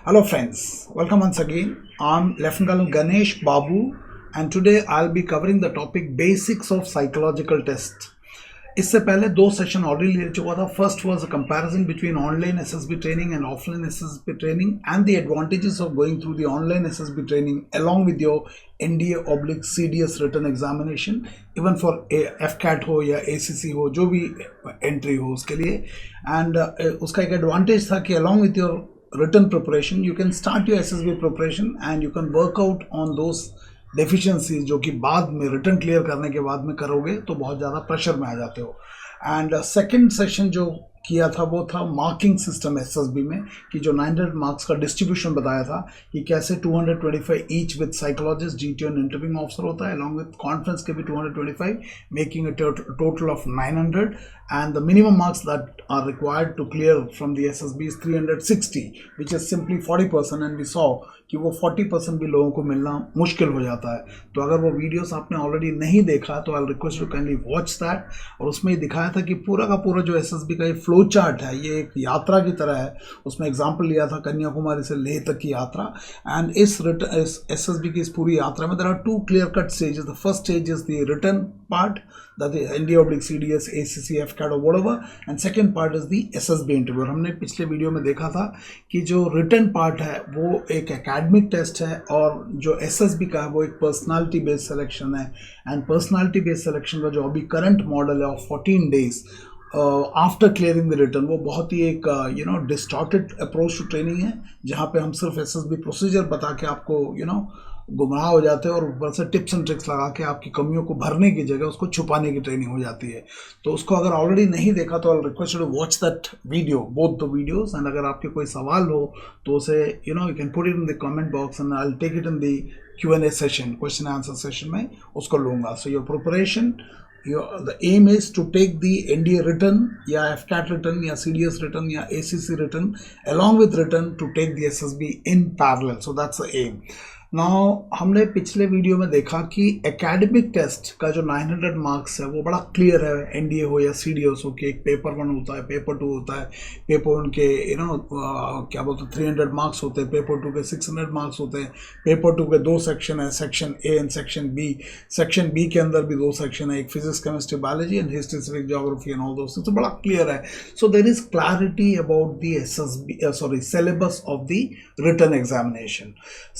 Hello friends, welcome once again. I'm Lieutenant Colonel Ganesh Babu and today I'll be covering the topic basics of psychological test. इससे पहले दो session already ले चुका था. First was a comparison between online SSB training and offline SSB training and the advantages of going through the online SSB training along with your NDA/CDS written examination, even for FCAT हो या ACC हो, जो भी entry हो उसके लिए. And उसका एक एडवांटेज था कि along with your written preparation you can start your SSB preparation and you can work out on those deficiencies जो कि बाद में रिटर्न क्लियर करने के बाद में करोगे तो बहुत ज़्यादा प्रेशर में आ जाते हो. एंड सेकंड सेशन जो किया था वो था मार्किंग सिस्टम एसएसबी में, कि जो 900 मार्क्स का डिस्ट्रीब्यूशन बताया था कि कैसे 225 ईच विद साइकोलॉजिस्ट, GT और इंटरव्यूइंग ऑफिसर होता है, अलॉन्ग विद कॉन्फ्रेंस के भी 225, making a total of 900. and the minimum marks that are required to clear from the SSB is 360, which is simply 40%, and we saw कि वो 40% भी लोगों को मिलना मुश्किल हो जाता है. तो अगर वो वीडियोस आपने ऑलरेडी नहीं देखा तो I request you kindly watch that. और उसमें ये दिखाया था कि पूरा का पूरा जो SSB का ये फ्लो चार्ट है, ये एक यात्रा की तरह है. उसमें एग्जाम्पल लिया था कन्याकुमारी से लेह तक की यात्रा. एंड इस SSB की इस पूरी यात्रा में there are two clear cut stages. The first stage is the written part, that is NDA/CDS, ACC, FCAT or whatever, and second part is the SSB interview. हमने पिछले वीडियो में देखा था कि जो रिटन पार्ट है वो एक एकेडमिक टेस्ट है और जो SSB का है वो एक पर्सनालिटी बेस्ड सिलेक्शन है. एंड पर्सनालिटी बेस्ड सिलेक्शन का जो अभी करंट मॉडल है of 14 days after clearing the return, वो बहुत ही एक डिस्टॉर्टेड अप्रोच टू ट्रेनिंग है, जहाँ पे हम सिर्फ SSB प्रोसीजर बता के आपको गुमराह हो जाते हैं और ऊपर से टिप्स एंड ट्रिक्स लगा के आपकी कमियों को भरने की जगह उसको छुपाने की ट्रेनिंग हो जाती है. तो उसको अगर ऑलरेडी नहीं देखा तो I request to watch that video, both the videos. And अगर आपके कोई सवाल हो तो उसे you can put it in the comment box and I will take it in the Q&A session, question answer session में उसको लूँगा. So your preparation, the aim is to take the NDA written या FCAT written या CDS written या ACC written along with written to take the SSB in parallel. So that's the aim. Now हमने पिछले video में देखा कि academic test का जो 900 मार्क्स है वो बड़ा क्लियर है, NDA हो या CDS हो, कि एक पेपर 1 होता है, पेपर 2 होता है. पेपर 1 के क्या बोलते हैं 300 मार्क्स होते हैं, पेपर 2 के 600 मार्क्स होते हैं. पेपर 2 के 2 सेक्शन है, section A and section B. Section B के अंदर भी 2 सेक्शन है, एक physics, chemistry, biology and history, civic, geography and all those. तो बड़ा क्लियर है. So there is clarity about the SSB syllabus of the written examination.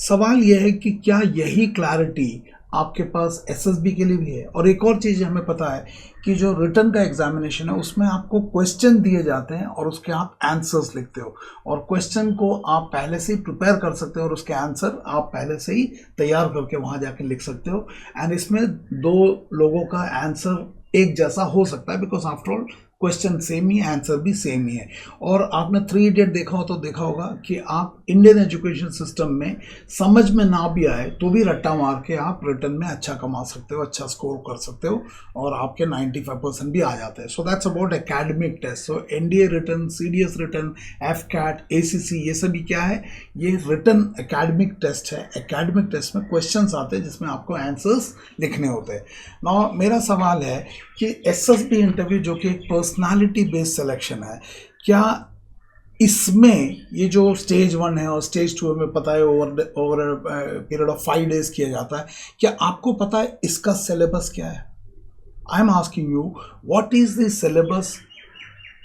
सवाल यह है कि क्या यही क्लैरिटी आपके पास SSB के लिए भी है. और एक और चीज़ हमें पता है कि जो रिटन का एग्जामिनेशन है उसमें आपको क्वेश्चन दिए जाते हैं और उसके आप आंसर्स लिखते हो, और क्वेश्चन को आप पहले से ही प्रिपेयर कर सकते हो और उसके आंसर आप पहले से ही तैयार करके वहाँ जाके लिख सकते हो. एंड इसमें 2 लोगों का आंसर एक जैसा हो सकता है, because after all question same he, answer भी सेम ही है. और आपने 3 इडियट देखा हो तो देखा होगा कि आप इंडियन एजुकेशन सिस्टम में समझ में ना भी आए तो भी रट्टा मार के आप रिटन में अच्छा कमा सकते हो, अच्छा स्कोर कर सकते हो और आपके 95% भी आ जाते हैं. So that's about academic test. So NDA written, CDS written, FCAT, ACC, ये सभी क्या है, ये रिटन एकेडमिक टेस्ट है. एकेडमिक टेस्ट में क्वेश्चंस आते हैं जिसमें आपको आंसर्स लिखने होते हैं. नाउ मेरा सवाल है कि SSB इंटरव्यू जो कि एक पर्सनालिटी बेस्ड सिलेक्शन है, क्या इसमें ये जो स्टेज 1 है और स्टेज 2 में पता है ओवर पीरियड ऑफ 5 days किया जाता है, क्या आपको पता है इसका सिलेबस क्या है? I am asking you what is the syllabus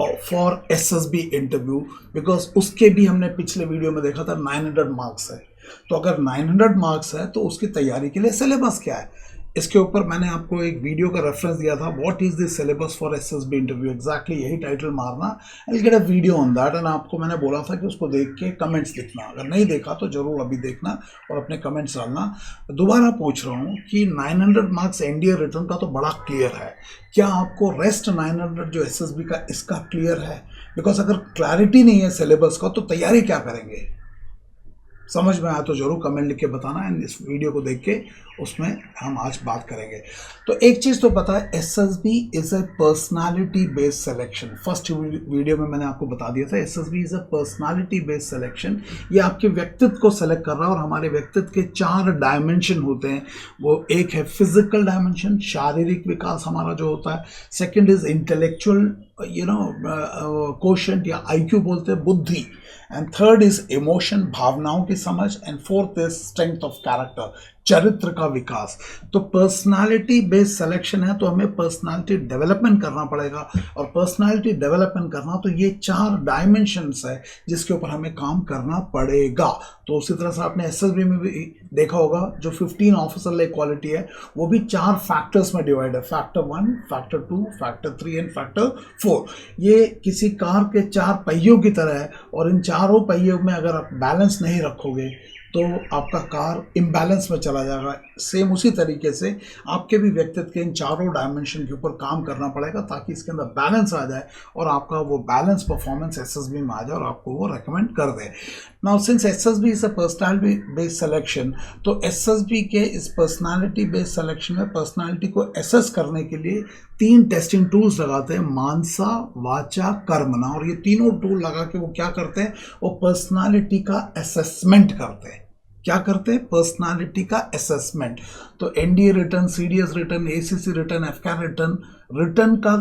for SSB interview, because उसके भी हमने पिछले वीडियो में देखा था 900 मार्क्स है. तो अगर 900 मार्क्स है तो उसकी तैयारी के लिए सिलेबस क्या है, इसके ऊपर मैंने आपको एक वीडियो का रेफरेंस दिया था, what is the syllabus for SSB interview. Exactly यही टाइटल मारना, I will get a video on that. And आपको मैंने बोला था कि उसको देख के कमेंट्स लिखना. अगर नहीं देखा तो जरूर अभी देखना और अपने कमेंट्स डालना. दोबारा पूछ रहा हूँ कि 900 मार्क्स NDA रिटर्न का तो बड़ा क्लियर है, क्या आपको रेस्ट 900 जो SSB का इसका क्लियर है? बिकॉज अगर क्लैरिटी नहीं है सिलेबस का तो तैयारी क्या करेंगे? समझ में आया तो जरूर कमेंट लिख के बताना. एंड इस वीडियो को देख के उसमें हम आज बात करेंगे. तो एक चीज़ तो पता है, SSB is a personality based selection. First video में मैंने आपको बता दिया था SSB is a personality based selection. ये आपके व्यक्तित्व को सेलेक्ट कर रहा है और हमारे व्यक्तित्व के 4 डायमेंशन होते हैं. वो एक है फिजिकल डायमेंशन, शारीरिक विकास हमारा जो होता है. सेकेंड इज इंटेलेक्चुअल क्वोशंट या आईक्यू बोलते हैं, बुद्धि, एंड थर्ड इज इमोशन, भावनाओं की समझ, and fourth is strength of character, चरित्र का विकास। तो पर्सनालिटी बेस्ड सिलेक्शन है, तो हमें पर्सनालिटी डेवलपमेंट करना पड़ेगा, और पर्सनालिटी डेवलपमेंट करना तो ये 4 डायमेंशंस है जिसके ऊपर हमें काम करना पड़ेगा। तो उसी तरह से आपने एसएसबी में भी देखा होगा, जो 15 ऑफिसर इक्वालिटी है वो भी 4 फैक्टर्स में डिवाइड है, factor 1, factor 2, factor 3 and factor 4। ये किसी कार के 4 पहियों की तरह है, और इन चारों पहियों में अगर आप बैलेंस नहीं रखोगे तो आपका कार इम्बैलेंस में चला जाएगा। सेम उसी तरीके से आपके भी व्यक्तित्व के इन चारों डायमेंशन के ऊपर काम करना पड़ेगा ताकि इसके अंदर बैलेंस आ जाए और आपका वो बैलेंस परफॉर्मेंस एसएसबी में आ जाए और आपको वो रेकमेंड कर दे। Now since SSB is a personality based selection, तो एसएसबी के इस पर्सनालिटी बेस्ड सिलेक्शन में पर्सनालिटी को एसेस करने के लिए 3 टेस्टिंग टूल्स लगाते हैं, मानसा, वाचा, कर्मणा। और ये तीनों टूल लगा के वो क्या करते हैं, वो पर्सनालिटी का असेसमेंट करते हैं। क्या करते हैं, पर्सनालिटी का असेसमेंट। तो NDA return, CDS return, ACC return, FKR return, return का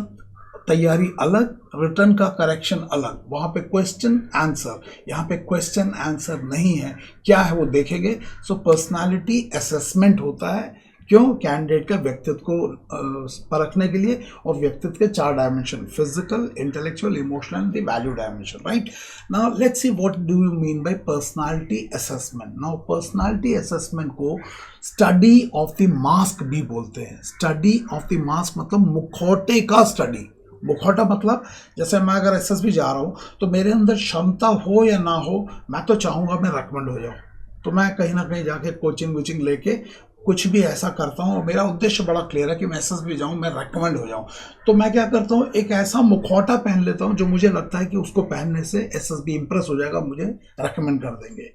तैयारी अलग, रिटर्न का करेक्शन अलग, वहाँ पे क्वेश्चन आंसर, यहाँ पे क्वेश्चन आंसर नहीं है, क्या है वो देखेंगे। सो पर्सनालिटी असेसमेंट होता है, क्यों, कैंडिडेट का व्यक्तित्व को परखने के लिए, और व्यक्तित्व के 4 dimension, physical, intellectual, emotional, the value dimension, right. Now let's see what do you mean bye personality assessment. Now personality assessment को स्टडी ऑफ द मास्क भी बोलते हैं। स्टडी ऑफ द मास्क मतलब मुखौटे का स्टडी। मुखौटा मतलब जैसे मैं अगर एसएसबी जा रहा हूँ तो मेरे अंदर क्षमता हो या ना हो, मैं तो चाहूँगा मैं रेकमेंड हो जाऊँ, तो मैं कहीं ना कहीं जाके कोचिंग वोचिंग लेके कुछ भी ऐसा करता हूँ, और मेरा उद्देश्य बड़ा क्लियर है कि मैं एसएसबी जाऊँ, मैं रेकमेंड हो जाऊँ। तो मैं क्या करता हूँ, एक ऐसा मुखौटा पहन लेता हूँ जो मुझे लगता है कि उसको पहनने से एसएसबी इंप्रेस हो जाएगा, मुझे रेकमेंड कर देंगे।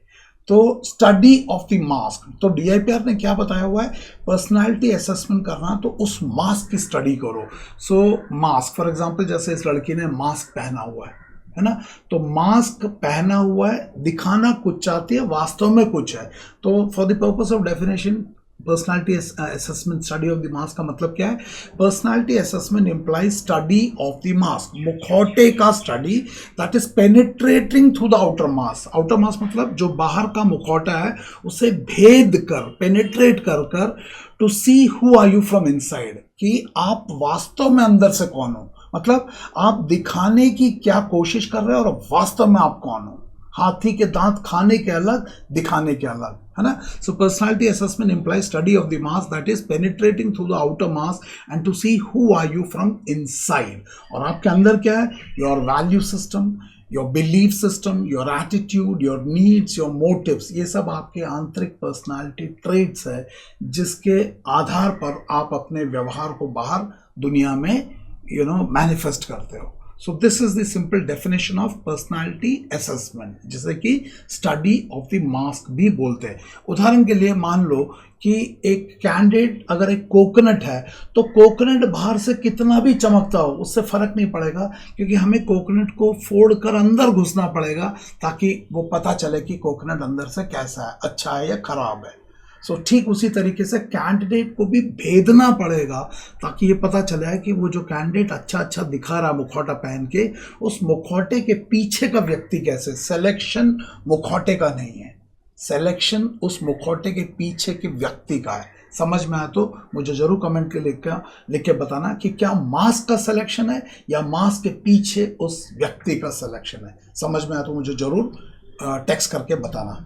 तो स्टडी ऑफ द मास्क, तो डीआईपीआर ने क्या बताया हुआ है, पर्सनालिटी असेसमेंट करना तो उस मास्क की स्टडी करो। सो मास्क फॉर एग्जांपल, जैसे इस लड़की ने मास्क पहना हुआ है ना, तो मास्क पहना हुआ है, दिखाना कुछ चाहती है, वास्तव में कुछ है। तो for the purpose of definition, personality assessment study of the mask का मतलब क्या है, personality assessment implies study of the mask, मुखौटे का study, that is penetrating through the outer mask. Outer mask मतलब जो बाहर का मुखौटा है उसे भेद कर, पेनिट्रेट कर कर, to see who are you from inside, कि आप वास्तव में अंदर से कौन हो, मतलब आप दिखाने की क्या कोशिश कर रहे हो और वास्तव में आप कौन हो। हाथी के दांत खाने के अलग, दिखाने के अलग, है ना। So personality assessment implies study of the mask, that is penetrating through the outer mask and to see who are you from inside. और आपके अंदर क्या है, your value system, your belief system, your attitude, your needs, your motives, ये सब आपके आंतरिक personality traits है जिसके आधार पर आप अपने व्यवहार को बाहर दुनिया में मैनिफेस्ट करते हो। So this is the simple definition of personality assessment, जिसे कि स्टडी ऑफ द मास्क भी बोलते हैं। उदाहरण के लिए मान लो कि एक कैंडिडेट अगर एक कोकोनट है, तो कोकोनट बाहर से कितना भी चमकता हो उससे फर्क नहीं पड़ेगा, क्योंकि हमें कोकोनट को फोड़ कर अंदर घुसना पड़ेगा ताकि वो पता चले कि कोकोनट अंदर से कैसा है, अच्छा है या खराब है। सो ठीक उसी तरीके से कैंडिडेट को भी भेदना पड़ेगा ताकि ये पता चले कि वो जो कैंडिडेट अच्छा दिखा रहा है मुखौटा पहन के, उस मुखौटे के पीछे का व्यक्ति कैसे। सिलेक्शन मुखौटे का नहीं है, सिलेक्शन उस मुखौटे के पीछे के व्यक्ति का है। समझ में आया तो मुझे जरूर कमेंट के लिख के बताना कि क्या मास्क का सिलेक्शन है या मास्क के पीछे उस व्यक्ति का सिलेक्शन है। समझ में आया तो मुझे जरूर टेक्स्ट करके बताना।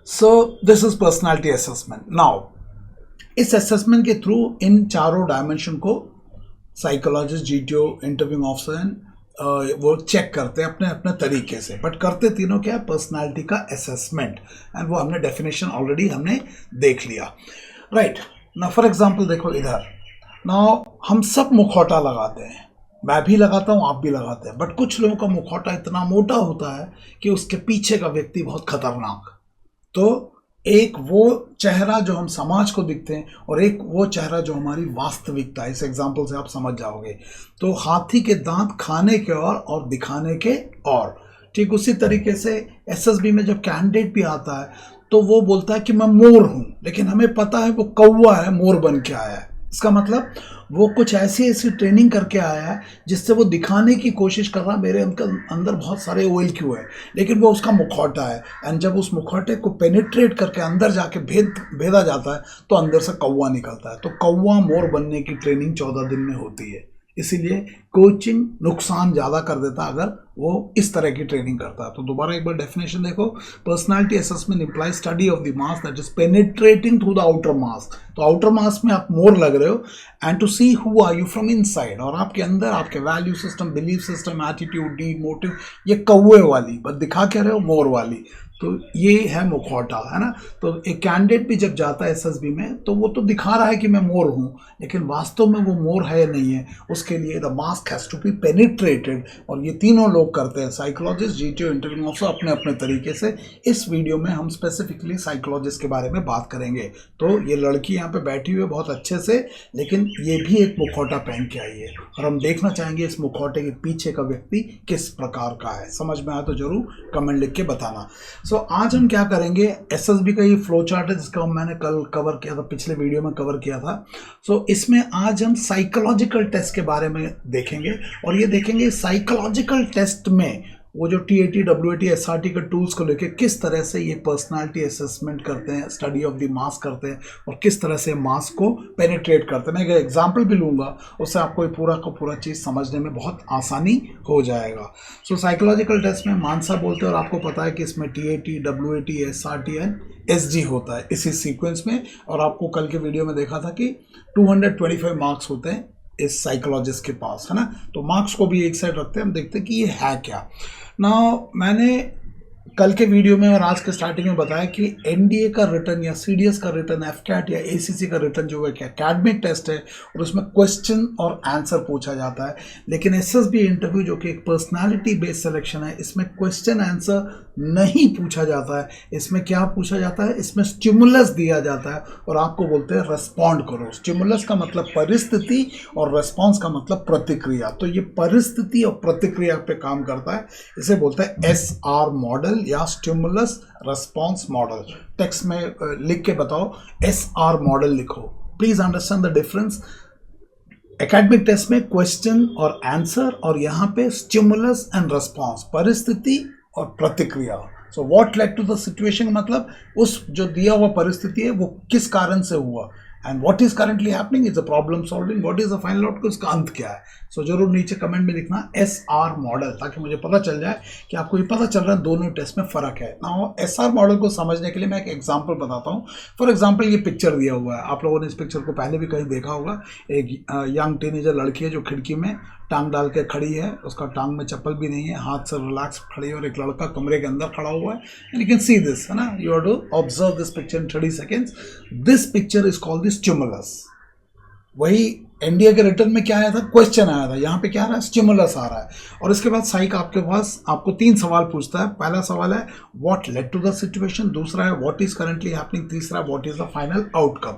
So this is personality assessment. Now इस असेसमेंट के थ्रू इन चारों डायमेंशन को साइकोलॉजिस्ट, जीटीओ, इंटरव्यूइंग ऑफिसर वो चेक करते हैं अपने अपने तरीके से, बट करते तीनों क्या है, पर्सनालिटी का असेसमेंट, एंड वो हमने डेफिनेशन ऑलरेडी हमने देख लिया, राइट। ना फॉर एग्जांपल देखो इधर, नाउ हम सब मुखौटा लगाते हैं, मैं भी लगाता हूँ, आप भी लगाते हैं, बट कुछ लोगों का मुखौटा इतना मोटा होता है कि उसके पीछे का व्यक्ति बहुत खतरनाक। तो एक वो चेहरा जो हम समाज को दिखते हैं और एक वो चेहरा जो हमारी वास्तविकता है। इस एग्जाम्पल से आप समझ जाओगे। तो हाथी के दांत खाने के और दिखाने के और, ठीक उसी तरीके से एसएसबी में जब कैंडिडेट भी आता है तो वो बोलता है कि मैं मोर हूं, लेकिन हमें पता है वो कौवा है, मोर बन के आया है। इसका मतलब वो कुछ ऐसी ऐसी ट्रेनिंग करके आया है जिससे वो दिखाने की कोशिश कर रहा है मेरे अंदर बहुत सारे OLQ है, लेकिन वो उसका मुखौटा है। एंड जब उस मुखौटे को पेनिट्रेट करके अंदर जाके भेदा जाता है तो अंदर से कौवा निकलता है। तो कौवा मोर बनने की ट्रेनिंग 14 दिन में होती है। इसीलिए कोचिंग नुकसान ज़्यादा कर देता है अगर वो इस तरह की ट्रेनिंग करता है। तो दोबारा एक बार डेफिनेशन देखो, personality assessment implies study of the mass that is penetrating through the outer mass. तो आउटर मास में आप मोर लग रहे हो, and to see who are you from inside, और आपके अंदर आपके value system, belief system, attitude, deed, motive, ये कौवे वाली, बस दिखा क्या रहे हो, मोर वाली। तो ये है मुखौटा, है ना। तो एक कैंडिडेट भी जब जाता है SSB में तो वो तो दिखा रहा है कि मैं मोर हूँ, लेकिन वास्तव में वो मोर है या नहीं है, उसके लिए the mask has to be penetrated. और ये तीनों लोग करते हैं, साइकोलॉजिस्ट, GTO, इंटरव्यू ऑफिसर, अपने अपने तरीके से। इस वीडियो में हम स्पेसिफिकली साइकोलॉजिस्ट के बारे में बात करेंगे। तो ये लड़की यहाँ पे बैठी हुई है बहुत अच्छे से, लेकिन ये भी एक मुखौटा पहन के आई है, और हम देखना चाहेंगे इस मुखौटे के पीछे का व्यक्ति किस प्रकार का है। समझ में आया तो जरूर कमेंट लिख के बताना। सो आज हम क्या करेंगे, SSB का ये फ्लो चार्ट है जिसका मैंने कल कवर किया था, पिछले वीडियो में कवर किया था। सो इसमें आज हम साइकोलॉजिकल टेस्ट के बारे में देखेंगे, और ये देखेंगे साइकोलॉजिकल टेस्ट में वो जो TAT, WAT, SRT के टूल्स को लेके किस तरह से ये पर्सनालिटी असेसमेंट करते हैं, स्टडी ऑफ द मास करते हैं, और किस तरह से मास को पेनिट्रेट करते हैं। मैं एक एग्जांपल भी लूँगा, उससे आपको ये पूरा का पूरा चीज़ समझने में बहुत आसानी हो जाएगा। सो साइकोलॉजिकल टेस्ट में मानसा बोलते हैं, और आपको पता है कि इसमें TAT, WAT, SRT and SG होता है इसी सीक्वेंस में। और आपको कल के वीडियो में देखा था कि 225 मार्क्स होते हैं इस साइकोलॉजिस्ट के पास, है ना। तो मार्क्स को भी एक साइड रखते हैं, हम देखते हैं कि ये है क्या। नाउ मैंने कल के वीडियो में और आज के स्टार्टिंग में बताया कि NDA का रिटर्न या CDS का रिटर्न, FCAT या ACC का रिटर्न जो है क्या एकेडमिक टेस्ट है, और उसमें क्वेश्चन और आंसर पूछा जाता है। लेकिन SSB इंटरव्यू जो कि एक पर्सनालिटी बेस्ड सिलेक्शन है, इसमें क्वेश्चन आंसर नहीं पूछा जाता है। इसमें क्या पूछा जाता है, इसमें स्टिमुलस दिया जाता है और आपको बोलते हैं रेस्पॉन्ड करो। स्टिमुलस का मतलब परिस्थिति और रेस्पॉन्स का मतलब प्रतिक्रिया। तो ये परिस्थिति और प्रतिक्रिया पे काम करता है, इसे बोलते हैं SR मॉडल या स्टिमुलस रेस्पॉन्स मॉडल। टेक्स्ट में लिख के बताओ, SR मॉडल लिखो। Please understand the difference. Academic test में क्वेश्चन और आंसर, और यहाँ पे स्टिमुलस एंड रेस्पॉन्स, परिस्थिति और प्रतिक्रिया। So what led to the situation, मतलब उस जो दिया हुआ परिस्थिति है वो किस कारण से हुआ, and what is currently happening is a problem solving, what is the final outcome, उसका अंत क्या है। सो जरूर नीचे कमेंट में लिखना SR मॉडल, ताकि मुझे पता चल जाए कि आपको ये पता चल रहा है दोनों टेस्ट में फर्क है ना। SR मॉडल को समझने के लिए मैं एक एग्जांपल बताता हूँ। फॉर एग्जांपल ये पिक्चर दिया हुआ है, आप लोगों ने इस पिक्चर को पहले भी कहीं देखा होगा। एक यंग टीनेजर लड़की है जो खिड़की में टांग डाल के खड़ी है, उसका टांग में चप्पल भी नहीं है, हाथ से रिलैक्स खड़ी है, और एक लड़का कमरे के अंदर खड़ा हुआ है। And you can see this, है ना, you have to observe this picture in 30 seconds. This picture is called the stimulus. वही NDA के रिटर्न में क्या आया था, क्वेश्चन आया था, यहाँ पे क्या आ रहा है, स्टिमुलस आ रहा है। और इसके बाद साइक आपके पास आपको 3 सवाल पूछता है। पहला सवाल है what led to the situation, दूसरा है व्हाट इज करंटली हैपनिंग, तीसरा what is the final outcome.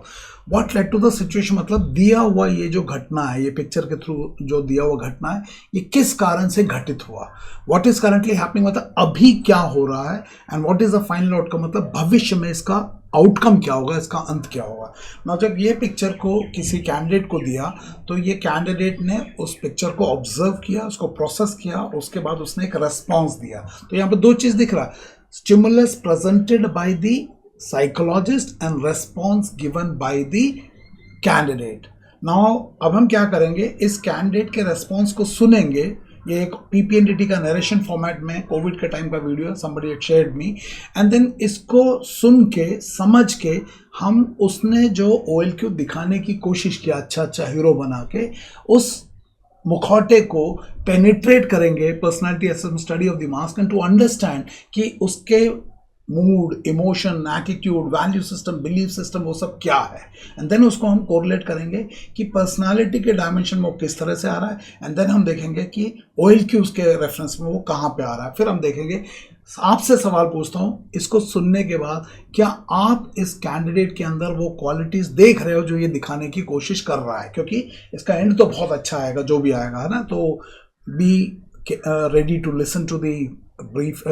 What led to the situation मतलब दिया हुआ ये जो घटना है, ये पिक्चर के थ्रू जो दिया हुआ घटना है, ये किस कारण से घटित हुआ। व्हाट इज करंटली हैपनिंग मतलब अभी क्या हो रहा है, and what is the final outcome मतलब भविष्य में इसका आउटकम क्या होगा, इसका अंत क्या होगा ना। जब ये पिक्चर को किसी कैंडिडेट को दिया तो ये कैंडिडेट ने उस पिक्चर को ऑब्जर्व किया, उसको प्रोसेस किया, उसके बाद उसने एक रेस्पॉन्स दिया। तो यहाँ पे 2 चीज दिख रहा है, stimulus presented by the psychologist and response given by the candidate. Now अब हम क्या करेंगे, इस कैंडिडेट के रेस्पॉन्स को सुनेंगे। ये एक PPNDT का नरेशन फॉर्मेट में कोविड के टाइम का वीडियो है, somebody had shared me, and then इसको सुन के समझ के हम उसने जो OLQ दिखाने की कोशिश किया, अच्छा हीरो बना के, उस मुखौटे को पेनिट्रेट करेंगे, personality assessment study of the mask, and to understand कि उसके mood, emotion, attitude, value system, belief system, वो सब क्या है। एंड देन उसको हम कोरिलेट करेंगे कि पर्सनालिटी के डायमेंशन में वो किस तरह से आ रहा है, एंड देन हम देखेंगे कि OLQ के रेफरेंस में वो कहाँ पे आ रहा है। फिर हम देखेंगे, आपसे सवाल पूछता हूँ, इसको सुनने के बाद क्या आप इस कैंडिडेट के अंदर वो क्वालिटीज देख रहे हो जो ये दिखाने की कोशिश कर रहा है, क्योंकि इसका एंड तो बहुत अच्छा आएगा जो भी आएगा, है ना। तो be ready to listen to the brief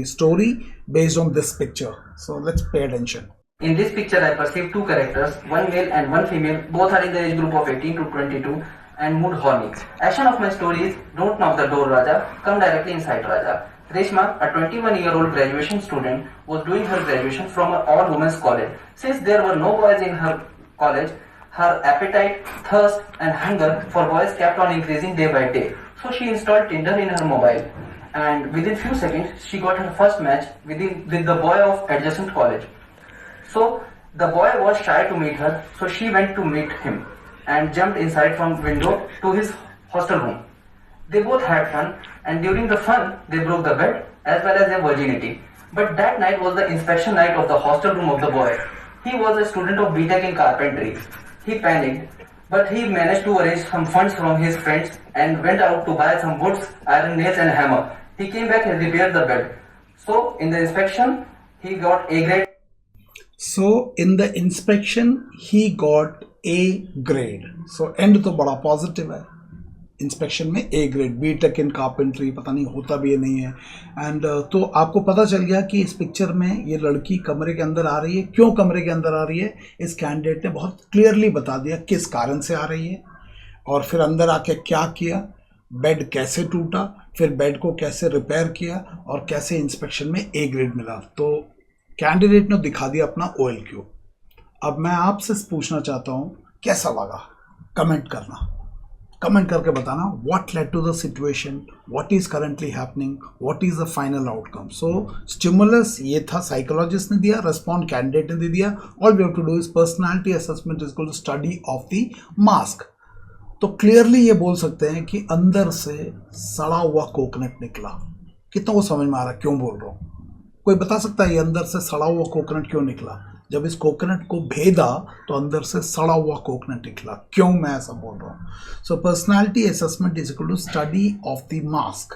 story based on this picture. So let's pay attention. In this picture, I perceive two characters, one male and one female. Both are in the age group of 18 to 22 and mood horny. Action of my story is don't knock the door, Raja. Come directly inside, Raja. Reshma, a 21-year-old graduation student, was doing her graduation from an all-women's college. Since there were no boys in her college, her appetite, thirst, and hunger for boys kept on increasing day by day. So she installed Tinder in her mobile, and within few seconds, she got her first match with the boy of adjacent college. So the boy was shy to meet her, so she went to meet him and jumped inside from window to his hostel room. They both had fun, and during the fun, they broke the bed as well as their virginity. But that night was the inspection night of the hostel room of the boy. He was a student of BTech in carpentry. He panicked, but he managed to arrange some funds from his friends and went out to buy some woods, iron nails and hammer. He came back and repaired the bed. So in the inspection, he got A grade. So in the inspection, he got A grade. So end तो बड़ा positive है. Inspection में A grade, BTech in carpentry, पता नहीं होता भी नहीं है. एंड तो आपको पता चल गया कि इस पिक्चर में ये लड़की कमरे के अंदर आ रही है. क्यों कमरे के अंदर आ रही है, इस कैंडिडेट ने बहुत क्लियरली बता दिया किस कारण से आ रही है, और फिर अंदर आके क्या किया, बेड कैसे टूटा, फिर बेड को कैसे रिपेयर किया, और कैसे इंस्पेक्शन में ए ग्रेड मिला. तो कैंडिडेट ने दिखा दिया अपना OLQ. अब मैं आपसे पूछना चाहता हूँ कैसा लगा, कमेंट करना, कमेंट करके बताना. What led to the situation, what is currently happening, what is the final outcome. So stimulus ये था, साइकोलॉजिस्ट ने दिया, रेस्पॉन्ड कैंडिडेट ने दे दिया. All we have to do is personality assessment is equal to study of the mask. तो clearly ये बोल सकते हैं कि अंदर से सड़ा हुआ कोकोनट निकला. कितना वो समझ में आ रहा है क्यों बोल रहा हूँ? कोई बता सकता है ये अंदर से सड़ा हुआ कोकोनट क्यों निकला? जब इस कोकोनट को भेदा तो अंदर से सड़ा हुआ कोकोनट निकला. क्यों मैं ऐसा बोल रहा हूँ? So personality assessment is equal to study of the mask.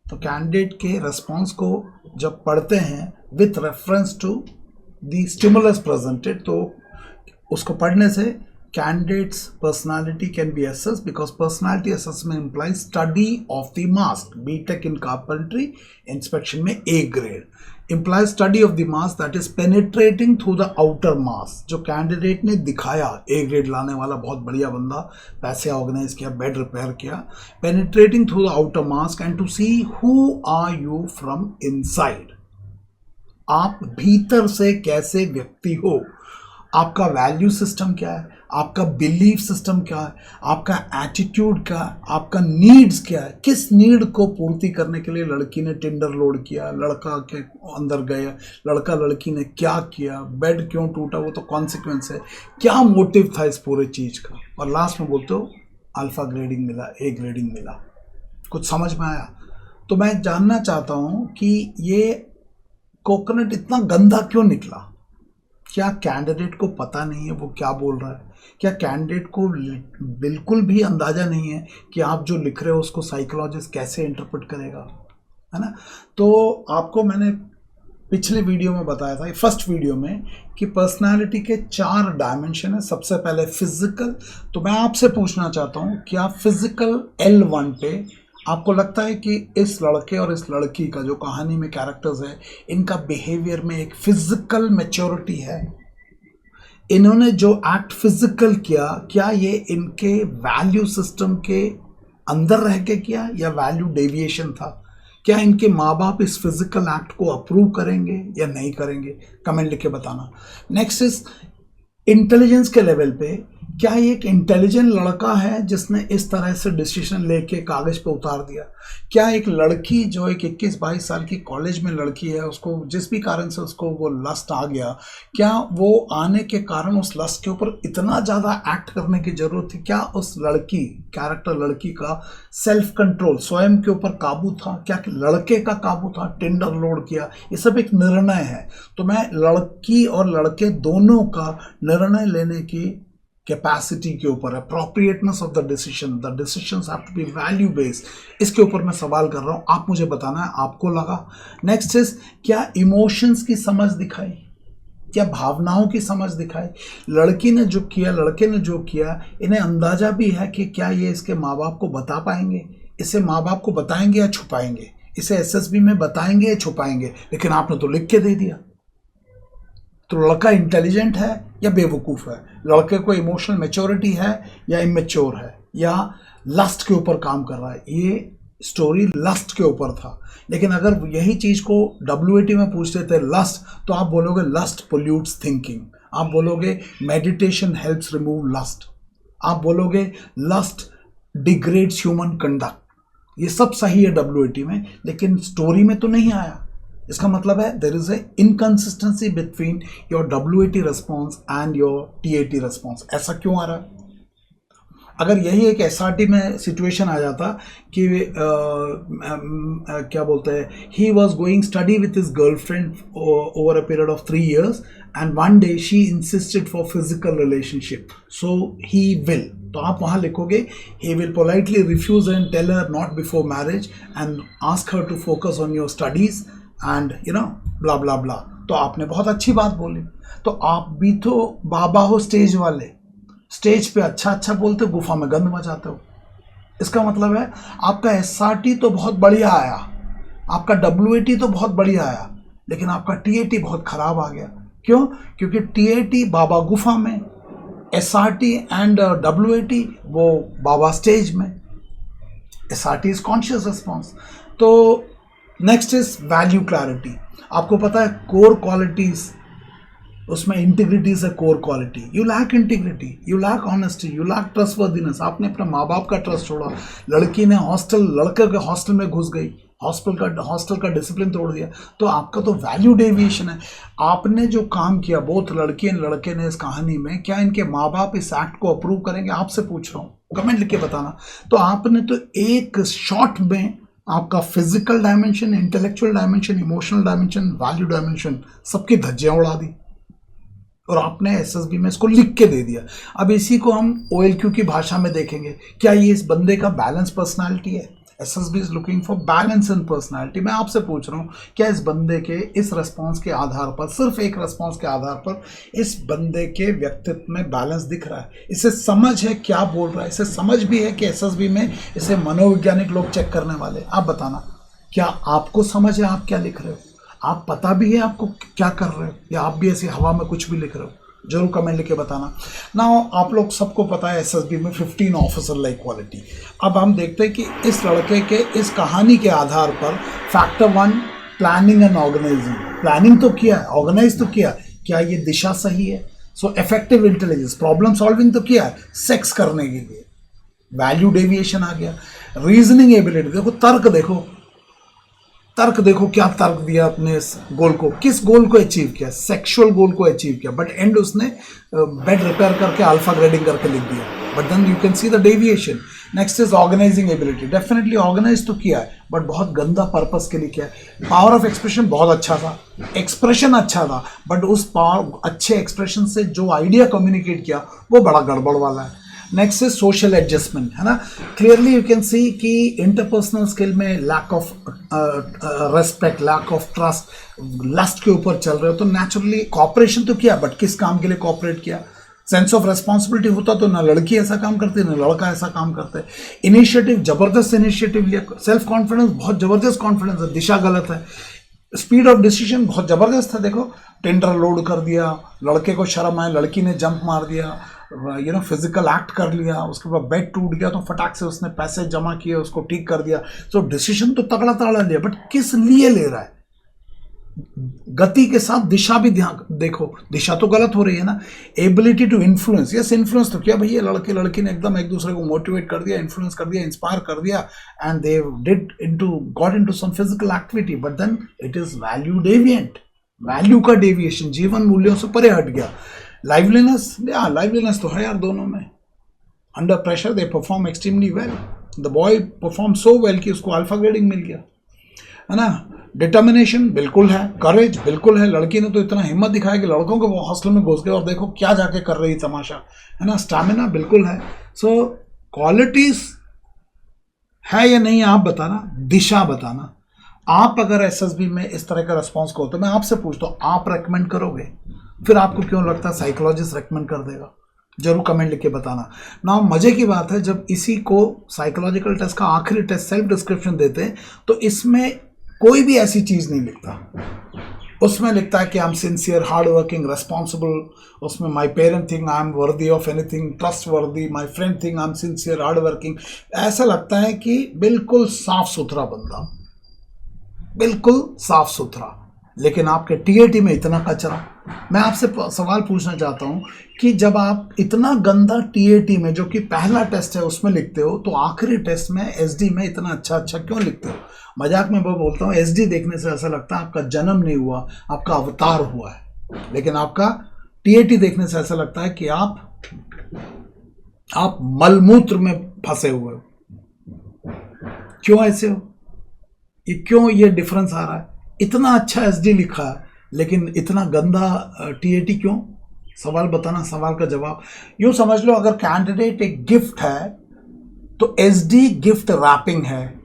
तो कैंडिडेट के रेस्पॉन्स को जब पढ़ते हैं with reference to the stimulus presented, तो उसको पढ़ने से candidate's personality can be assessed, because personality assessment implies study of the mask. BTech in carpentry, inspection में A grade implies study of the mask that is penetrating through the outer mask. जो candidate ने दिखाया A grade लाने वाला बहुत बढ़िया बंदा, पैसे ऑर्गेनाइज किया, बेड रिपेयर किया, penetrating through the outer mask and to see who are you from inside. आप भीतर से कैसे व्यक्ति हो, आपका वैल्यू सिस्टम क्या है, आपका बिलीफ सिस्टम क्या है, आपका एटीट्यूड क्या है, आपका नीड्स क्या है, किस नीड को पूर्ति करने के लिए लड़की ने टिंडर लोड किया, लड़का के अंदर गया, लड़का लड़की ने क्या किया, बेड क्यों टूटा, वो तो कॉन्सिक्वेंस है, क्या मोटिव था इस पूरे चीज़ का. और लास्ट में बोलते हो अल्फा ग्रेडिंग मिला, ए ग्रेडिंग मिला. कुछ समझ में आया? तो मैं जानना चाहता हूँ कि ये कोकोनट इतना गंदा क्यों निकला. क्या कैंडिडेट को पता नहीं है वो क्या बोल रहा है? क्या कैंडिडेट को बिल्कुल भी अंदाज़ा नहीं है कि आप जो लिख रहे हो उसको साइकोलॉजिस्ट कैसे इंटरप्रेट करेगा, है ना? तो आपको मैंने पिछले वीडियो में बताया था, फर्स्ट वीडियो में, कि पर्सनालिटी के 4 डायमेंशन है. सबसे पहले फिजिकल. तो मैं आपसे पूछना चाहता हूँ, क्या फिजिकल L1 पे आपको लगता है कि इस लड़के और इस लड़की का जो कहानी में कैरेक्टर्स है, इनका बिहेवियर में एक फिजिकल मैच्योरिटी है? इन्होंने जो एक्ट फिजिकल किया, क्या ये इनके वैल्यू सिस्टम के अंदर रह के किया या वैल्यू डेविएशन था? क्या इनके माँ बाप इस फिजिकल एक्ट को अप्रूव करेंगे या नहीं करेंगे? कमेंट लिख के बताना. नेक्स्ट इज इंटेलिजेंस के लेवल पे, क्या ये एक इंटेलिजेंट लड़का है जिसने इस तरह से डिसीजन लेके कागज पे उतार दिया? क्या एक लड़की जो एक 21-22 साल की कॉलेज में लड़की है, उसको जिस भी कारण से उसको वो लस्ट आ गया, क्या वो आने के कारण उस लस्ट के ऊपर इतना ज़्यादा एक्ट करने की ज़रूरत थी? क्या उस लड़की, कैरेक्टर लड़की का सेल्फ कंट्रोल, स्वयं के ऊपर काबू था? क्या लड़के का काबू था? टिंडर लोड किया, ये सब एक निर्णय है. तो मैं लड़की और लड़के दोनों का निर्णय लेने की कैपेसिटी के ऊपर, appropriateness of the decisions have to be value based, इसके ऊपर मैं सवाल कर रहा हूँ. आप मुझे बताना है आपको लगा. नेक्स्ट इज, क्या इमोशंस की समझ दिखाई, क्या भावनाओं की समझ दिखाई? लड़की ने जो किया, लड़के ने जो किया, इन्हें अंदाजा भी है कि क्या ये इसके माँ बाप को बता पाएंगे, इसे माँ बाप को बताएंगे या छुपाएंगे? इसे एसएसबी में बताएंगे छुपाएंगे, लेकिन आपने तो लिख के दे दिया। तो लड़का इंटेलिजेंट है या बेवकूफ़ है, लड़के को इमोशनल मैच्योरिटी है या इमेच्योर है, या लस्ट के ऊपर काम कर रहा है। ये स्टोरी लस्ट के ऊपर था, लेकिन अगर यही चीज़ को WAT में पूछते थे लस्ट, तो आप बोलोगे लस्ट पोल्यूट्स थिंकिंग, आप बोलोगे मेडिटेशन हेल्प्स रिमूव लस्ट, आप बोलोगे लस्ट डिग्रेड्स ह्यूमन कंडक्ट। ये सब सही है WAT में, लेकिन स्टोरी में तो नहीं आया। इसका मतलब है there is a inconsistency between your WAT response and your TAT response. ऐसा क्यों आ रहा है? अगर यही एक SRT में सिचुएशन आ जाता कि क्या बोलते हैं, he was going study with his girlfriend over a period of 3 years and one day she insisted for physical relationship, so he will, तो आप वहाँ लिखोगे he will politely refuse and tell her not before marriage and ask her to focus on your studies and blah blah blah। तो आपने बहुत अच्छी बात बोली। तो आप भी तो बाबा हो स्टेज वाले, स्टेज पे अच्छा अच्छा बोलते हो, गुफा में गंद मचाते हो। इसका मतलब है आपका SRT तो बहुत बढ़िया आया, आपका WAT तो बहुत बढ़िया आया, लेकिन आपका TAT बहुत खराब आ गया। क्यों? क्योंकि TAT बाबा गुफा में, SRT एंड WAT वो बाबा स्टेज में। SRT is conscious response. तो नेक्स्ट इज वैल्यू क्लैरिटी। आपको पता है कोर क्वालिटीज, उसमें इंटीग्रिटी है core quality. You lack integrity, you lack honesty, you lack trustworthiness. आपने अपने माँ बाप का ट्रस्ट छोड़ा, लड़की ने लड़के के हॉस्टल में घुस गई, हॉस्टल का डिसिप्लिन तोड़ दिया, तो आपका तो वैल्यू डेविएशन है। आपने जो काम किया बोथ लड़की एंड लड़के ने इस कहानी में, क्या इनके माँ बाप इस एक्ट को अप्रूव करेंगे? आपसे पूछ रहा हूँ, कमेंट लिख के बताना। तो आपने तो एक शॉट में आपका physical dimension, intellectual dimension, emotional dimension, value dimension सबकी धज्जियां उड़ा दी, और आपने SSB में इसको लिख के दे दिया। अब इसी को हम OLQ की भाषा में देखेंगे, क्या ये इस बंदे का बैलेंस पर्सनालिटी है? SSB is looking for balance in personality. मैं आपसे पूछ रहा हूँ, क्या इस बंदे के इस रिस्पॉन्स के आधार पर, सिर्फ एक रिस्पॉन्स के आधार पर, इस बंदे के व्यक्तित्व में बैलेंस दिख रहा है? इसे समझ है क्या बोल रहा है? इसे समझ भी है कि SSB में इसे मनोवैज्ञानिक लोग चेक करने वाले? आप बताना, क्या आपको समझ है आप क्या लिख रहे हो? आप पता भी है आपको क्या कर रहे हो, या आप भी ऐसी हवा में कुछ भी लिख रहे हो? जरूर कमेंट लिख के बताना ना। आप लोग सबको पता है SSB में 15 ऑफिसर लाइक क्वालिटी। अब हम देखते हैं कि इस लड़के के इस कहानी के आधार पर factor 1 planning and organizing. Planning तो किया है, ऑर्गेनाइज तो किया, क्या ये दिशा सही है? So effective intelligence, problem solving तो किया है सेक्स करने के लिए। वैल्यू डेविएशन आ गया। रीजनिंग एबिलिटी देखो, तर्क देखो क्या तर्क दिया अपने इस गोल को, किस गोल को अचीव किया? सेक्सुअल गोल को अचीव किया, बट एंड उसने बेड रिपेयर करके अल्फा ग्रेडिंग करके लिख दिया, but then you can see the deviation. Next is organizing ability. Definitely organize तो किया है, बट बहुत गंदा पर्पस के लिए किया है। पावर ऑफ एक्सप्रेशन बहुत अच्छा था, एक्सप्रेशन अच्छा था, बट उस पावर अच्छे एक्सप्रेशन से जो आइडिया कम्युनिकेट किया वो बड़ा गड़बड़ वाला है। नेक्स्ट इज सोशल एडजस्टमेंट, है ना। क्लियरली यू कैन सी कि इंटरपर्सनल स्किल में lack of respect, lack of trust, lust के ऊपर चल रहे हो। तो नेचुरली कॉपरेशन तो किया, बट किस काम के लिए कॉपरेट किया? सेंस ऑफ रेस्पॉन्सिबिलिटी होता तो ना लड़की ऐसा काम करती ना लड़का ऐसा काम करते। इनिशिएटिव, जबरदस्त इनिशिएटिव लिया। सेल्फ कॉन्फिडेंस, बहुत जबरदस्त कॉन्फिडेंस है, दिशा गलत है। स्पीड ऑफ डिसीजन बहुत जबरदस्त है। देखो टेंडर लोड कर दिया, लड़के को शर्म आए, लड़की ने जंप मार दिया, फिजिकल एक्ट कर लिया, उसके बाद बेड टूट गया तो फटाक से उसने पैसे जमा किए, उसको ठीक कर दिया। तो डिसीजन तो तगड़ा तगड़ा लिया, बट किस लिए ले रहा है? गति के साथ दिशा भी ध्यान देखो, दिशा तो गलत हो रही है ना। Ability to influence, yes influence तो किया भैया, लड़के लड़की ने एकदम एक दूसरे को मोटिवेट कर दिया, इन्फ्लुएंस कर दिया, इंस्पायर कर दिया, and they got into some physical activity, but then it is value deviant, value का डेविएशन, जीवन मूल्यों से परे हट गया। लाइवलीनेस, लाइवलीनेस तो है यार दोनों में। Under pressure they perform extremely well. The boy perform so well कि उसको अल्फा ग्रेडिंग मिल गया, है ना। डिटर्मिनेशन बिल्कुल है, करेज बिल्कुल है। लड़की ने तो इतना हिम्मत दिखाया कि लड़कों के वो हॉस्टल में घुस गए और देखो क्या जाके कर रही तमाशा, है ना। स्टैमिना बिल्कुल है। सो क्वालिटीज है या नहीं आप बताना, दिशा बताना। आप अगर एसएसबी में इस तरह का रिस्पॉन्स को, तो मैं आपसे पूछता हूँ, आप रेकमेंड करोगे? फिर आपको क्यों लगता है साइकोलॉजिस्ट रेकमेंड कर देगा? जरूर कमेंट लिख के बताना ना। मजे की बात है, जब इसी को साइकोलॉजिकल टेस्ट का आखिरी टेस्ट सेल्फ डिस्क्रिप्शन देते हैं, तो इसमें कोई भी ऐसी चीज़ नहीं लिखता। उसमें लिखता है कि I am sincere, hard working, responsible. उसमें my parent think I am worthy of anything, trustworthy, my friend think I am sincere, hard working. ऐसा लगता है कि बिल्कुल साफ सुथरा बंदा, बिल्कुल साफ सुथरा, लेकिन आपके टीएटी में इतना कचरा। मैं आपसे सवाल पूछना चाहता हूं कि जब आप इतना गंदा टीएटी में, जो कि पहला टेस्ट है, उसमें लिखते हो, तो आखिरी टेस्ट में एसडी में इतना अच्छा क्यों लिखते हो? मजाक में मैं बोलता हूँ, एसडी देखने से ऐसा लगता है आपका जन्म नहीं हुआ, आपका अवतार हुआ है। लेकिन आपका टीएटी देखने से ऐसा लगता है कि आप मलमूत्र में फंसे हुए हो। क्यों ऐसे हो? क्यों ये डिफरेंस आ रहा है? इतना अच्छा एसडी लिखा है लेकिन इतना गंदा टीएटी क्यों? सवाल बताना, सवाल का जवाब। यूं समझ लो, अगर कैंडिडेट एक गिफ्ट है तो एसडी गिफ्ट रैपिंग है,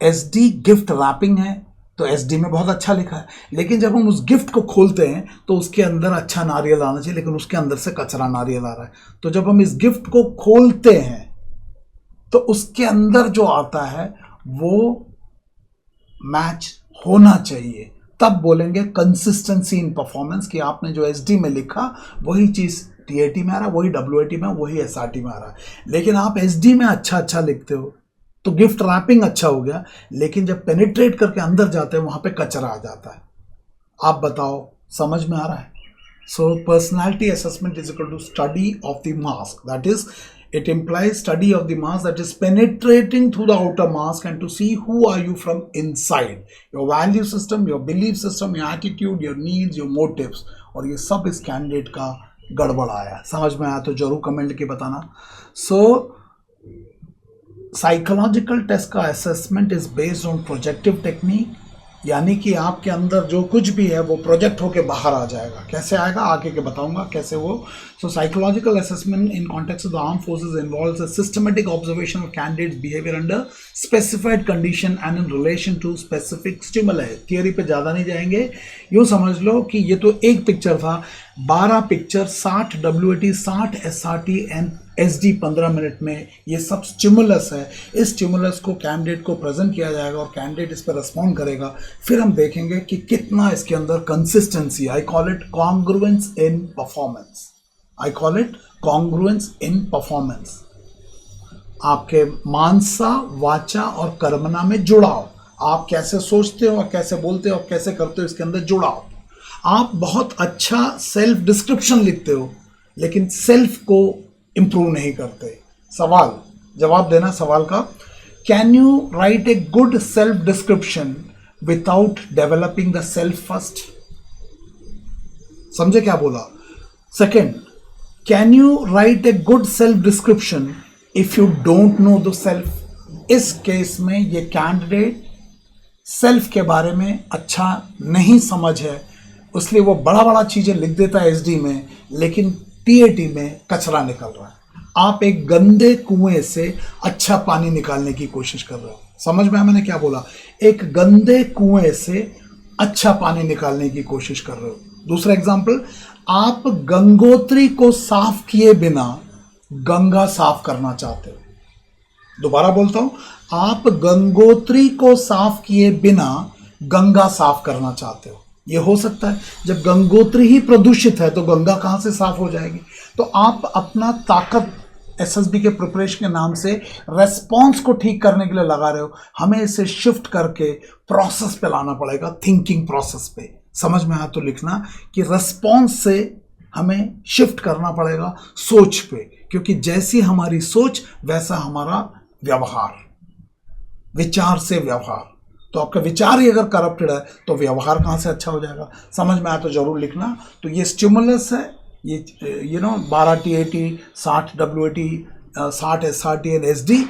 एसडी गिफ्ट रैपिंग है, तो एसडी में बहुत अच्छा लिखा है। लेकिन जब हम उस गिफ्ट को खोलते हैं तो उसके अंदर अच्छा नारियल आना चाहिए, लेकिन उसके अंदर से कचरा नारियल आ रहा है। तो जब हम इस गिफ्ट को खोलते हैं तो उसके अंदर जो आता है वो मैच होना चाहिए, तब बोलेंगे कंसिस्टेंसी इन परफॉर्मेंस, कि आपने जो एसडी में लिखा वही चीज टीएटी में आ रहा है, वही डब्ल्यूएटी में, वही एसआरटी में आ रहा है। लेकिन आप एसडी में अच्छा लिखते हो तो गिफ्ट रैपिंग अच्छा हो गया, लेकिन जब पेनिट्रेट करके अंदर जाते हैं वहां पे कचरा आ जाता है। आप बताओ, समझ में आ रहा है? So personality assessment is equal to study of the mask, that is it implies study of the mask, that is penetrating through the outer mask and to see who are you from inside, your value system, your belief system, your attitude, your needs, your motives। और ये सब इस candidate का गड़बड़ आया। समझ में आया तो जरूर कमेंट के बताना। सो साइकोलॉजिकल टेस्ट का assessment is based on projective technique, यानी कि आपके अंदर जो कुछ भी है वो प्रोजेक्ट होके बाहर आ जाएगा। कैसे आएगा आगे के बताऊंगा कैसे वो। So psychological assessment in context of the arm forces involves a systematic observation of candidate's behaviour under specified condition and in relation to specific stimuli. Theory पे ज़्यादा नहीं जाएंगे, यूँ समझ लो कि ये तो एक पिक्चर था, 12 picture, 60 WAT, 60 SRT and SD 15 minute में, ये सब स्टिमुलस है। इस स्टिमुलस को कैंडिडेट को प्रेजेंट किया जाएगा और कैंडिडेट इस पर रिस्पॉन्ड करेगा। फिर हम देखेंगे कि कितना इसके अंदर consistency. I call it congruence in performance, I call it congruence in performance. आपके मानसा, वाचा और कर्मना में जुड़ाव, आप कैसे सोचते हो और कैसे बोलते हो और कैसे करते हो, इसके अंदर जुड़ाव। आप बहुत अच्छा सेल्फ डिस्क्रिप्शन लिखते हो लेकिन सेल्फ को इंप्रूव नहीं करते। सवाल जवाब देना सवाल का, can you right a good self description without developing the self first? समझे क्या बोला? Second, can you right a good self description if you don't know the self? इस केस में ये कैंडिडेट सेल्फ के बारे में अच्छा नहीं समझ है, इसलिए वो बड़ा बड़ा चीजें लिख देता है एसडी में, लेकिन टीएटी में कचरा निकल रहा है। आप एक गंदे कुएं से अच्छा पानी निकालने की कोशिश कर रहे हो। समझ में आया मैंने क्या बोला? एक गंदे कुएं से अच्छा पानी निकालने की कोशिश कर रहे हो। दूसरा एग्जांपल, आप गंगोत्री को साफ किए बिना गंगा साफ करना चाहते हो। दोबारा बोलता हूं, आप गंगोत्री को साफ किए बिना गंगा साफ करना चाहते हो। ये हो सकता है, जब गंगोत्री ही प्रदूषित है तो गंगा कहां से साफ हो जाएगी? तो आप अपना ताकत एसएसबी के प्रिपरेशन के नाम से रेस्पॉन्स को ठीक करने के लिए लगा रहे हो। हमें इसे शिफ्ट करके प्रोसेस पे लाना पड़ेगा, थिंकिंग प्रोसेस पे। समझ में आया तो लिखना कि रेस्पॉन्स से हमें शिफ्ट करना पड़ेगा सोच पे, क्योंकि जैसी हमारी सोच वैसा हमारा व्यवहार, विचार से व्यवहार। तो आपका विचार ही अगर करप्टेड है तो व्यवहार कहाँ से अच्छा हो जाएगा? समझ में आया तो जरूर लिखना। तो ये स्टिमुलस है, ये 12 TAT, 60 WAT, 60 SRT and SD,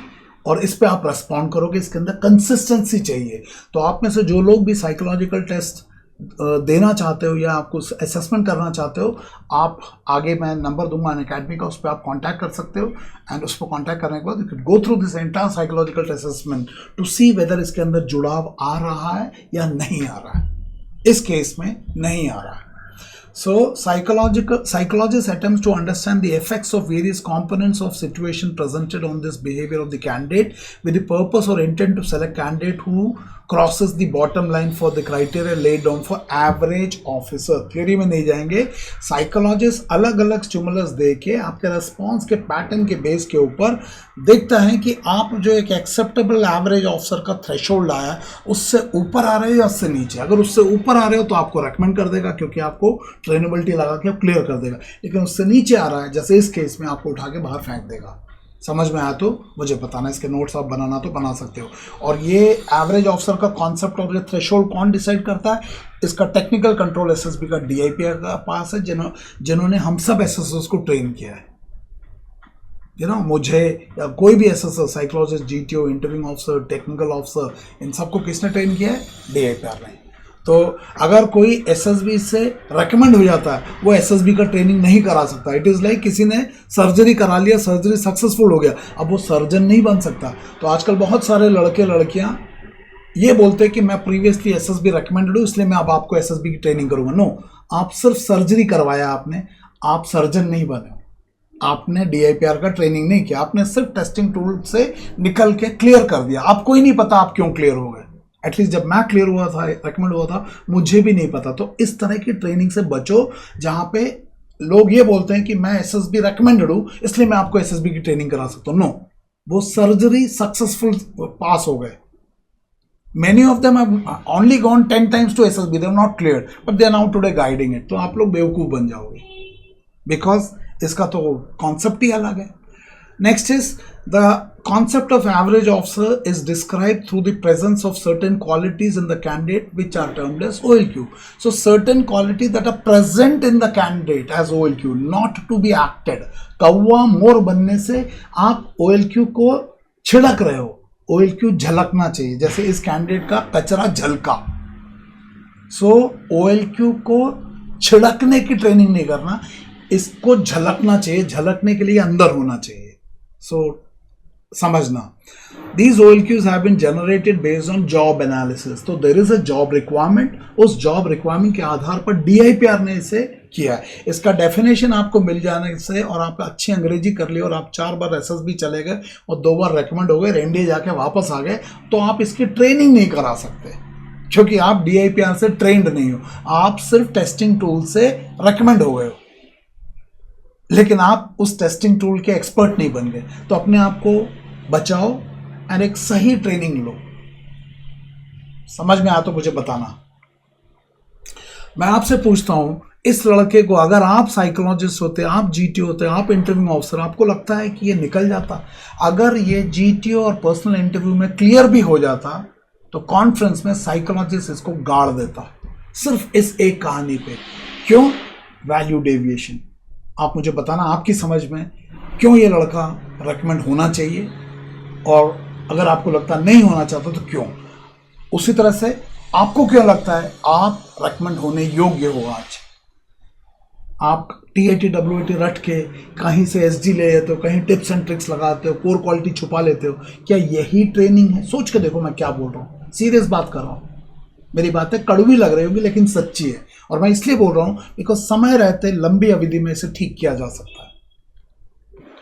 और इस पे आप रेस्पॉन्ड करोगे। इसके अंदर कंसिस्टेंसी चाहिए। तो आप में से जो लोग भी साइकोलॉजिकल टेस्ट देना चाहते हो या आपको असेसमेंट करना चाहते हो, आप आगे मैं नंबर दूंगा अनअकैडमी का, उस पर आप कांटेक्ट कर सकते हो। एंड उस पर कांटेक्ट करने के बाद you can go through this entire psychological test assessment to see whether इसके अंदर जुड़ाव आ रहा है या नहीं आ रहा है। इस केस में नहीं आ रहा है। So psychologists attempts to understand the effects of various components of situation presented on this behavior of the candidate with the purpose or intent to select candidate who crosses the bottom line for the criteria laid down for average officer. Theory में नहीं जाएंगे, psychologist अलग अलग stimulus दे के आपके response के pattern के base के ऊपर देखता है कि आप जो एक एक्सेप्टेबल एवरेज ऑफिसर का थ्रेशोल्ड आया उससे ऊपर आ रहे हो या उससे नीचे। अगर उससे ऊपर आ रहे हो तो आपको रेकमेंड कर देगा क्योंकि आपको ट्रेनेबिलिटी लगा के क्लियर कर देगा, लेकिन उससे नीचे आ रहा है जैसे इस केस में आपको उठा के बाहर फेंक देगा। समझ में आया तो मुझे बताना, इसके नोट्स आप बनाना तो बना सकते हो। और ये एवरेज ऑफिसर का कॉन्सेप्ट और ये थ्रेशोल्ड कौन डिसाइड करता है, इसका टेक्निकल कंट्रोल एसएसबी का डीआईपीआर का पास है, जिन्होंने हम सब एसएसओस को ट्रेन किया है। मुझे या कोई भी SSO, psychologist, GTO, interviewing officer, technical officer, इन सबको किसने ट्रेन किया है? डीआईपीआर ने। तो अगर कोई एसएसबी से रेकमेंड हो जाता है वो एसएसबी का ट्रेनिंग नहीं करा सकता। इट इज़ लाइक किसी ने सर्जरी करा लिया, सर्जरी सक्सेसफुल हो गया, अब वो सर्जन नहीं बन सकता। तो आजकल बहुत सारे लड़के लड़कियां ये बोलते हैं कि मैं प्रीवियसली एसएसबी रेकमेंडेड हूँ इसलिए मैं अब आपको एसएसबी की ट्रेनिंग करूँगा। नो, आप सिर्फ सर्जरी करवाया, आपने, आप सर्जन नहीं बने, आपने डीआईपीआर का ट्रेनिंग नहीं किया, आपने सिर्फ टेस्टिंग टूल से निकल के क्लियर कर दिया। आपको ही नहीं पता आप क्यों क्लियर हो गए। एटलीस्ट जब मैं क्लियर हुआ था, रेकमेंड हुआ था, मुझे भी नहीं पता। तो इस तरह की ट्रेनिंग से बचो जहां पे लोग ये बोलते हैं कि मैं एसएसबी रेकमेंडेड हूं इसलिए मैं आपको एसएसबी की ट्रेनिंग करा सकता हूं। नो, वो सर्जरी सक्सेसफुल पास हो गए। Many of them have only gone 10 times to SSB, they have not cleared, but they are now today guiding it. तो आप लोग बेवकूफ बन जाओगे, because इसका तो कॉन्सेप्ट ही अलग है। Next is the concept of average officer is described through the presence of certain qualities in the candidate which are termed as OLQ. So certain qualities that are present in the candidate as OLQ, not to be acted. कौवा मोर बनने से आप OLQ को छिड़क रहे हो, OLQ झलकना चाहिए, जैसे इस कैंडिडेट का कचरा झलका। सो OLQ को छिड़कने की ट्रेनिंग नहीं करना, इसको झलकना चाहिए, झलकने के लिए अंदर होना चाहिए। सो समझना, these OLQs have been generated based on job analysis. तो there is a job requirement, उस job requirement के आधार पर DIPR ने इसे किया है। इसका डेफिनेशन आपको मिल जाने से और आप अच्छी अंग्रेजी कर ली और आप 4 बार SSB चले गए और 2 बार रेकमेंड हो गए, एनडीए जाके वापस आ गए, तो आप इसकी ट्रेनिंग नहीं करा सकते क्योंकि आप DIPR से ट्रेंड नहीं हो, आप सिर्फ टेस्टिंग टूल से रेकमेंड हो गए हो, लेकिन आप उस टेस्टिंग टूल के एक्सपर्ट नहीं बन गए। तो अपने आप को बचाओ और एक सही ट्रेनिंग लो। समझ में आया तो मुझे बताना। मैं आपसे पूछता हूं, इस लड़के को अगर आप साइकोलॉजिस्ट होते, आप जीटीओ होते, आप इंटरव्यू ऑफिसर, आपको लगता है कि ये निकल जाता? अगर ये जीटीओ और पर्सनल इंटरव्यू में क्लियर भी हो जाता तो कॉन्फ्रेंस में साइकोलॉजिस्ट इसको गाड़ देता, सिर्फ इस एक कहानी पे। क्यों? Value deviation. आप मुझे बताना आपकी समझ में क्यों ये लड़का रेकमेंड होना चाहिए, और अगर आपको लगता नहीं होना चाहता तो क्यों। उसी तरह से आपको क्यों लगता है आप रेकमेंड होने योग्य हो। आज आप TAT WAT रट के कहीं से SG ले लेते हो, कहीं टिप्स एंड ट्रिक्स लगाते हो, कोर क्वालिटी छुपा लेते हो, क्या यही ट्रेनिंग है? सोच के देखो मैं क्या बोल रहा हूँ, सीरियस बात कर रहा हूँ। मेरी बातें कड़वी लग रही होगी लेकिन सच्ची है, और मैं इसलिए बोल रहा हूँ बिकॉज समय रहते लंबी अवधि में इसे ठीक किया जा सकता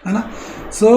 है ना। सो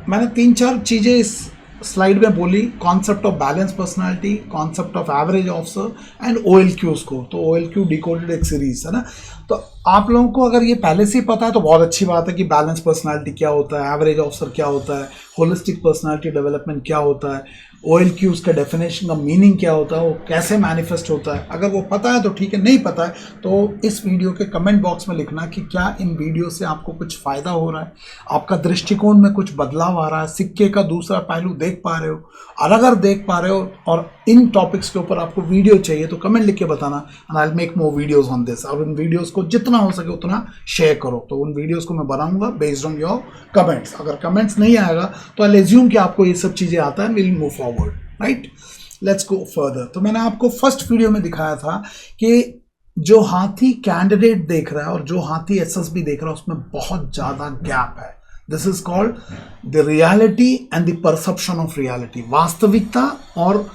मैंने 3-4 चीज़ें इस स्लाइड में बोली, concept of balance personality, concept of average officer and OLQs को। तो OLQ डिकोडेड एक सीरीज है ना। तो आप लोगों को अगर ये पहले से ही पता है तो बहुत अच्छी बात है कि बैलेंस पर्सनालिटी क्या होता है, एवरेज ऑफिसर क्या होता है, होलिस्टिक पर्सनालिटी डेवलपमेंट क्या होता है, OLQs का डेफिनेशन का मीनिंग क्या होता है, वो कैसे मैनिफेस्ट होता है। अगर वो पता है तो ठीक है, नहीं पता है तो इस वीडियो के कमेंट बॉक्स में लिखना कि क्या इन वीडियो से आपको कुछ फ़ायदा हो रहा है, आपका दृष्टिकोण में कुछ बदलाव आ रहा है, सिक्के का दूसरा पहलू देख पा रहे हो। और अगर देख पा रहे हो और इन टॉपिक्स के ऊपर आपको वीडियो चाहिए तो कमेंट लिख के बताना, and I will make more videos on this. और उन वीडियोज़ को जितना हो सके उतना शेयर करो। तो उन वीडियोज़ को मैं बनाऊंगा बेस्ड ऑन योर कमेंट्स। अगर कमेंट्स नहीं आएगा तो आई एज्यूम कि आपको ये सब चीज़ें आता है, will move forward, right. Let's go further. तो मैंने आपको फर्स्ट वीडियो में दिखाया था कि जो हाथी कैंडिडेट देख रहा है और जो हाथी SSB देख रहा है उसमें बहुत ज़्यादा गैप है। This is called the reality and the perception of reality. वास्तविकता और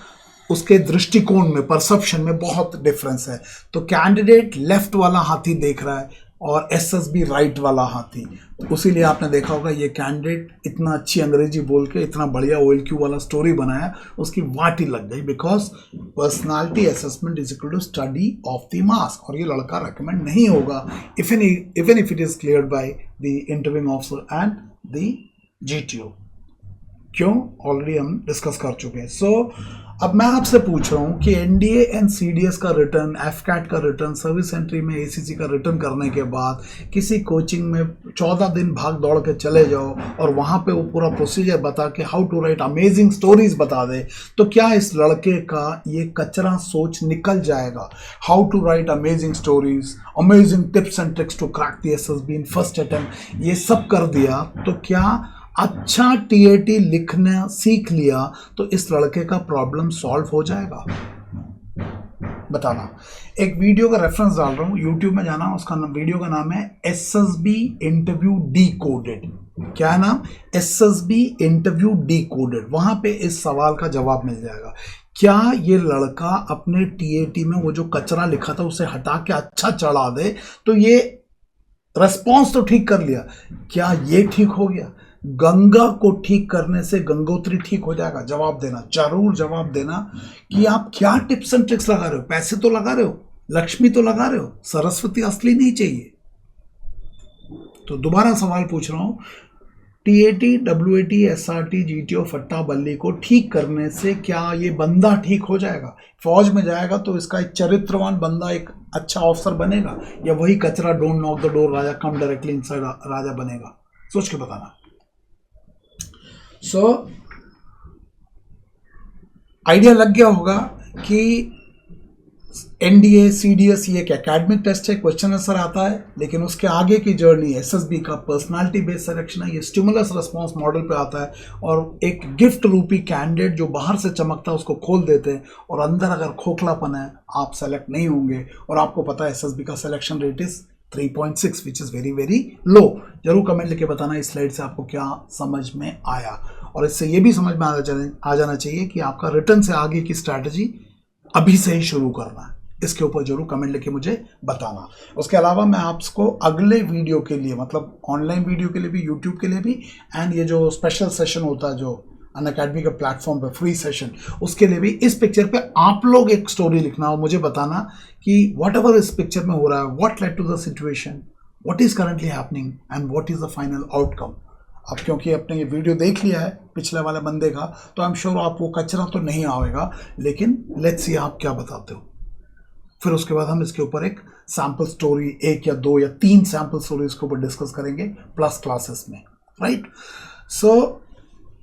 उसके दृष्टिकोण में, परसेप्शन में बहुत डिफरेंस है। तो कैंडिडेट लेफ्ट वाला हाथी देख रहा है, और SSB राइट वाला हाथी। तो उसीलिए आपने देखा होगा ये कैंडिडेट इतना अच्छी अंग्रेजी बोल के इतना बढ़िया OLQ वाला स्टोरी बनाया, उसकी वाट ही लग गई, because personality assessment is equal to study of the mass. और ये लड़का रेकमेंड नहीं होगा even if it is cleared by the interviewing officer and the GTO। क्यों? ऑलरेडी हम डिस्कस कर चुके हैं। सो अब मैं आपसे पूछ रहा हूं कि NDA एंड CDS का रिटर्न, FCAT का रिटर्न, सर्विस एंट्री में ACC का रिटर्न करने के बाद किसी कोचिंग में 14 दिन भाग दौड़ के चले जाओ और वहां पे वो पूरा प्रोसीजर बता के how to write amazing stories बता दे, तो क्या इस लड़के का ये कचरा सोच निकल जाएगा? How to write amazing stories, amazing tips and tricks to crack the SSB in first attempt, ये सब कर दिया, तो क्या अच्छा TAT लिखना सीख लिया तो इस लड़के का प्रॉब्लम सॉल्व हो जाएगा? बताना। एक वीडियो का रेफरेंस डाल रहा हूं, YouTube में जाना, उसका वीडियो का नाम है SSB इंटरव्यू डिकोडेड। क्या है नाम? SSB interview decoded. वहां पे इस सवाल का जवाब मिल जाएगा। क्या ये लड़का अपने TAT में वो जो कचरा लिखा था उसे हटा के अच्छा चढ़ा दे, तो ये रेस्पॉन्स तो ठीक कर लिया, क्या ये ठीक हो गया? गंगा को ठीक करने से गंगोत्री ठीक हो जाएगा? जवाब देना, जरूर जवाब देना कि आप क्या टिप्स एंड ट्रिक्स लगा रहे हो। पैसे तो लगा रहे हो, लक्ष्मी तो लगा रहे हो, सरस्वती असली नहीं चाहिए। तो दोबारा सवाल पूछ रहा हूं, TAT, WAT, SRT, GTO, फट्टा बल्ली को ठीक करने से क्या ये बंदा ठीक हो जाएगा? फौज में जाएगा तो इसका एक चरित्रवान बंदा, एक अच्छा ऑफिसर बनेगा, या वही कचरा don't knock the door raja come directly inside राजा बनेगा? सोच के बताना। सो आइडिया लग गया होगा कि NDA, CDS ये एक एकेडमिक टेस्ट है, क्वेश्चन आंसर आता है, लेकिन उसके आगे की जर्नी SSB का पर्सनालिटी बेस्ड सिलेक्शन है, ये स्टिमुलस रिस्पांस मॉडल पे आता है, और एक गिफ्ट रूपी कैंडिडेट जो बाहर से चमकता है उसको खोल देते हैं, और अंदर अगर खोखलापन है आप सेलेक्ट नहीं होंगे। और आपको पता है SSB का selection rate is 3.6 which is very very low. जरूर कमेंट लिखे बताना इस स्लाइड से आपको क्या समझ में आया, और इससे ये भी समझ में आ जाना चाहिए कि आपका रिटर्न से आगे की स्ट्रैटेजी अभी से ही शुरू करना है। इसके ऊपर जरूर कमेंट लिखे मुझे बताना। उसके अलावा मैं आपको अगले वीडियो के लिए, मतलब ऑनलाइन वीडियो के लिए भी, यूट्यूब के लिए भी, एंड ये जो स्पेशल सेशन होता है जो अनअकैडमी के प्लेटफॉर्म पे फ्री सेशन, उसके लिए भी इस पिक्चर पे आप लोग एक स्टोरी लिखना और मुझे बताना कि वॉट एवर इस पिक्चर में हो रहा है, what led to the situation, what is currently happening and what is the final outcome. अब क्योंकि आपने ये वीडियो देख लिया है पिछले वाले बंदे का, तो आई एम श्योर आप वो कचरा तो नहीं आएगा, लेकिन लेट्स सी आप क्या बताते हो। फिर उसके बाद हम इसके ऊपर एक सैम्पल स्टोरी, 1 या 2 या 3 सैम्पल स्टोरी इसके ऊपर डिस्कस करेंगे प्लस क्लासेस में, राइट। सो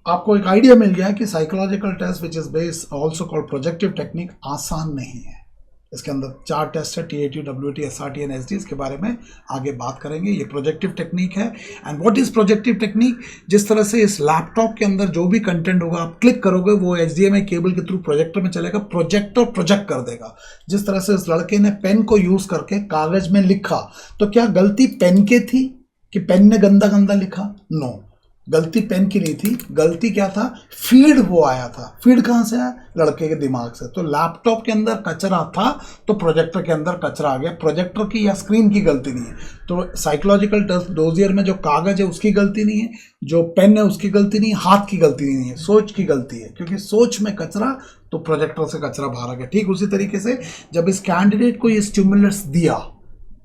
आपको एक आइडिया मिल गया कि psychological test which is based also called projective technique आसान नहीं है। इसके अंदर 4 टेस्ट है, TAT, WAT, SRT and SD। इसके बारे में आगे बात करेंगे। ये प्रोजेक्टिव टेक्निक है। And what is projective technique? जिस तरह से इस लैपटॉप के अंदर जो भी कंटेंट होगा आप क्लिक करोगे वो HDMI केबल के थ्रू प्रोजेक्टर में चलेगा, प्रोजेक्टर प्रोजेक्ट कर देगा। जिस तरह से इस लड़के ने पेन को यूज करके कागज में लिखा, तो क्या गलती पेन के थी कि पेन ने गंदा गंदा लिखा? नो, गलती पेन की नहीं थी, गलती क्या था? फीड वो आया था। फीड कहाँ से आया? लड़के के दिमाग से। तो लैपटॉप के अंदर कचरा था तो प्रोजेक्टर के अंदर कचरा आ गया। प्रोजेक्टर की या स्क्रीन की गलती नहीं है। तो साइकोलॉजिकल टेस्ट डोजियर में जो कागज है उसकी गलती नहीं है, जो पेन है उसकी गलती नहीं है, हाथ की गलती नहीं है, सोच की गलती है। क्योंकि सोच में कचरा तो प्रोजेक्टर से कचरा बाहर आ गया। ठीक उसी तरीके से जब इस कैंडिडेट को ये स्टिमुलस दिया,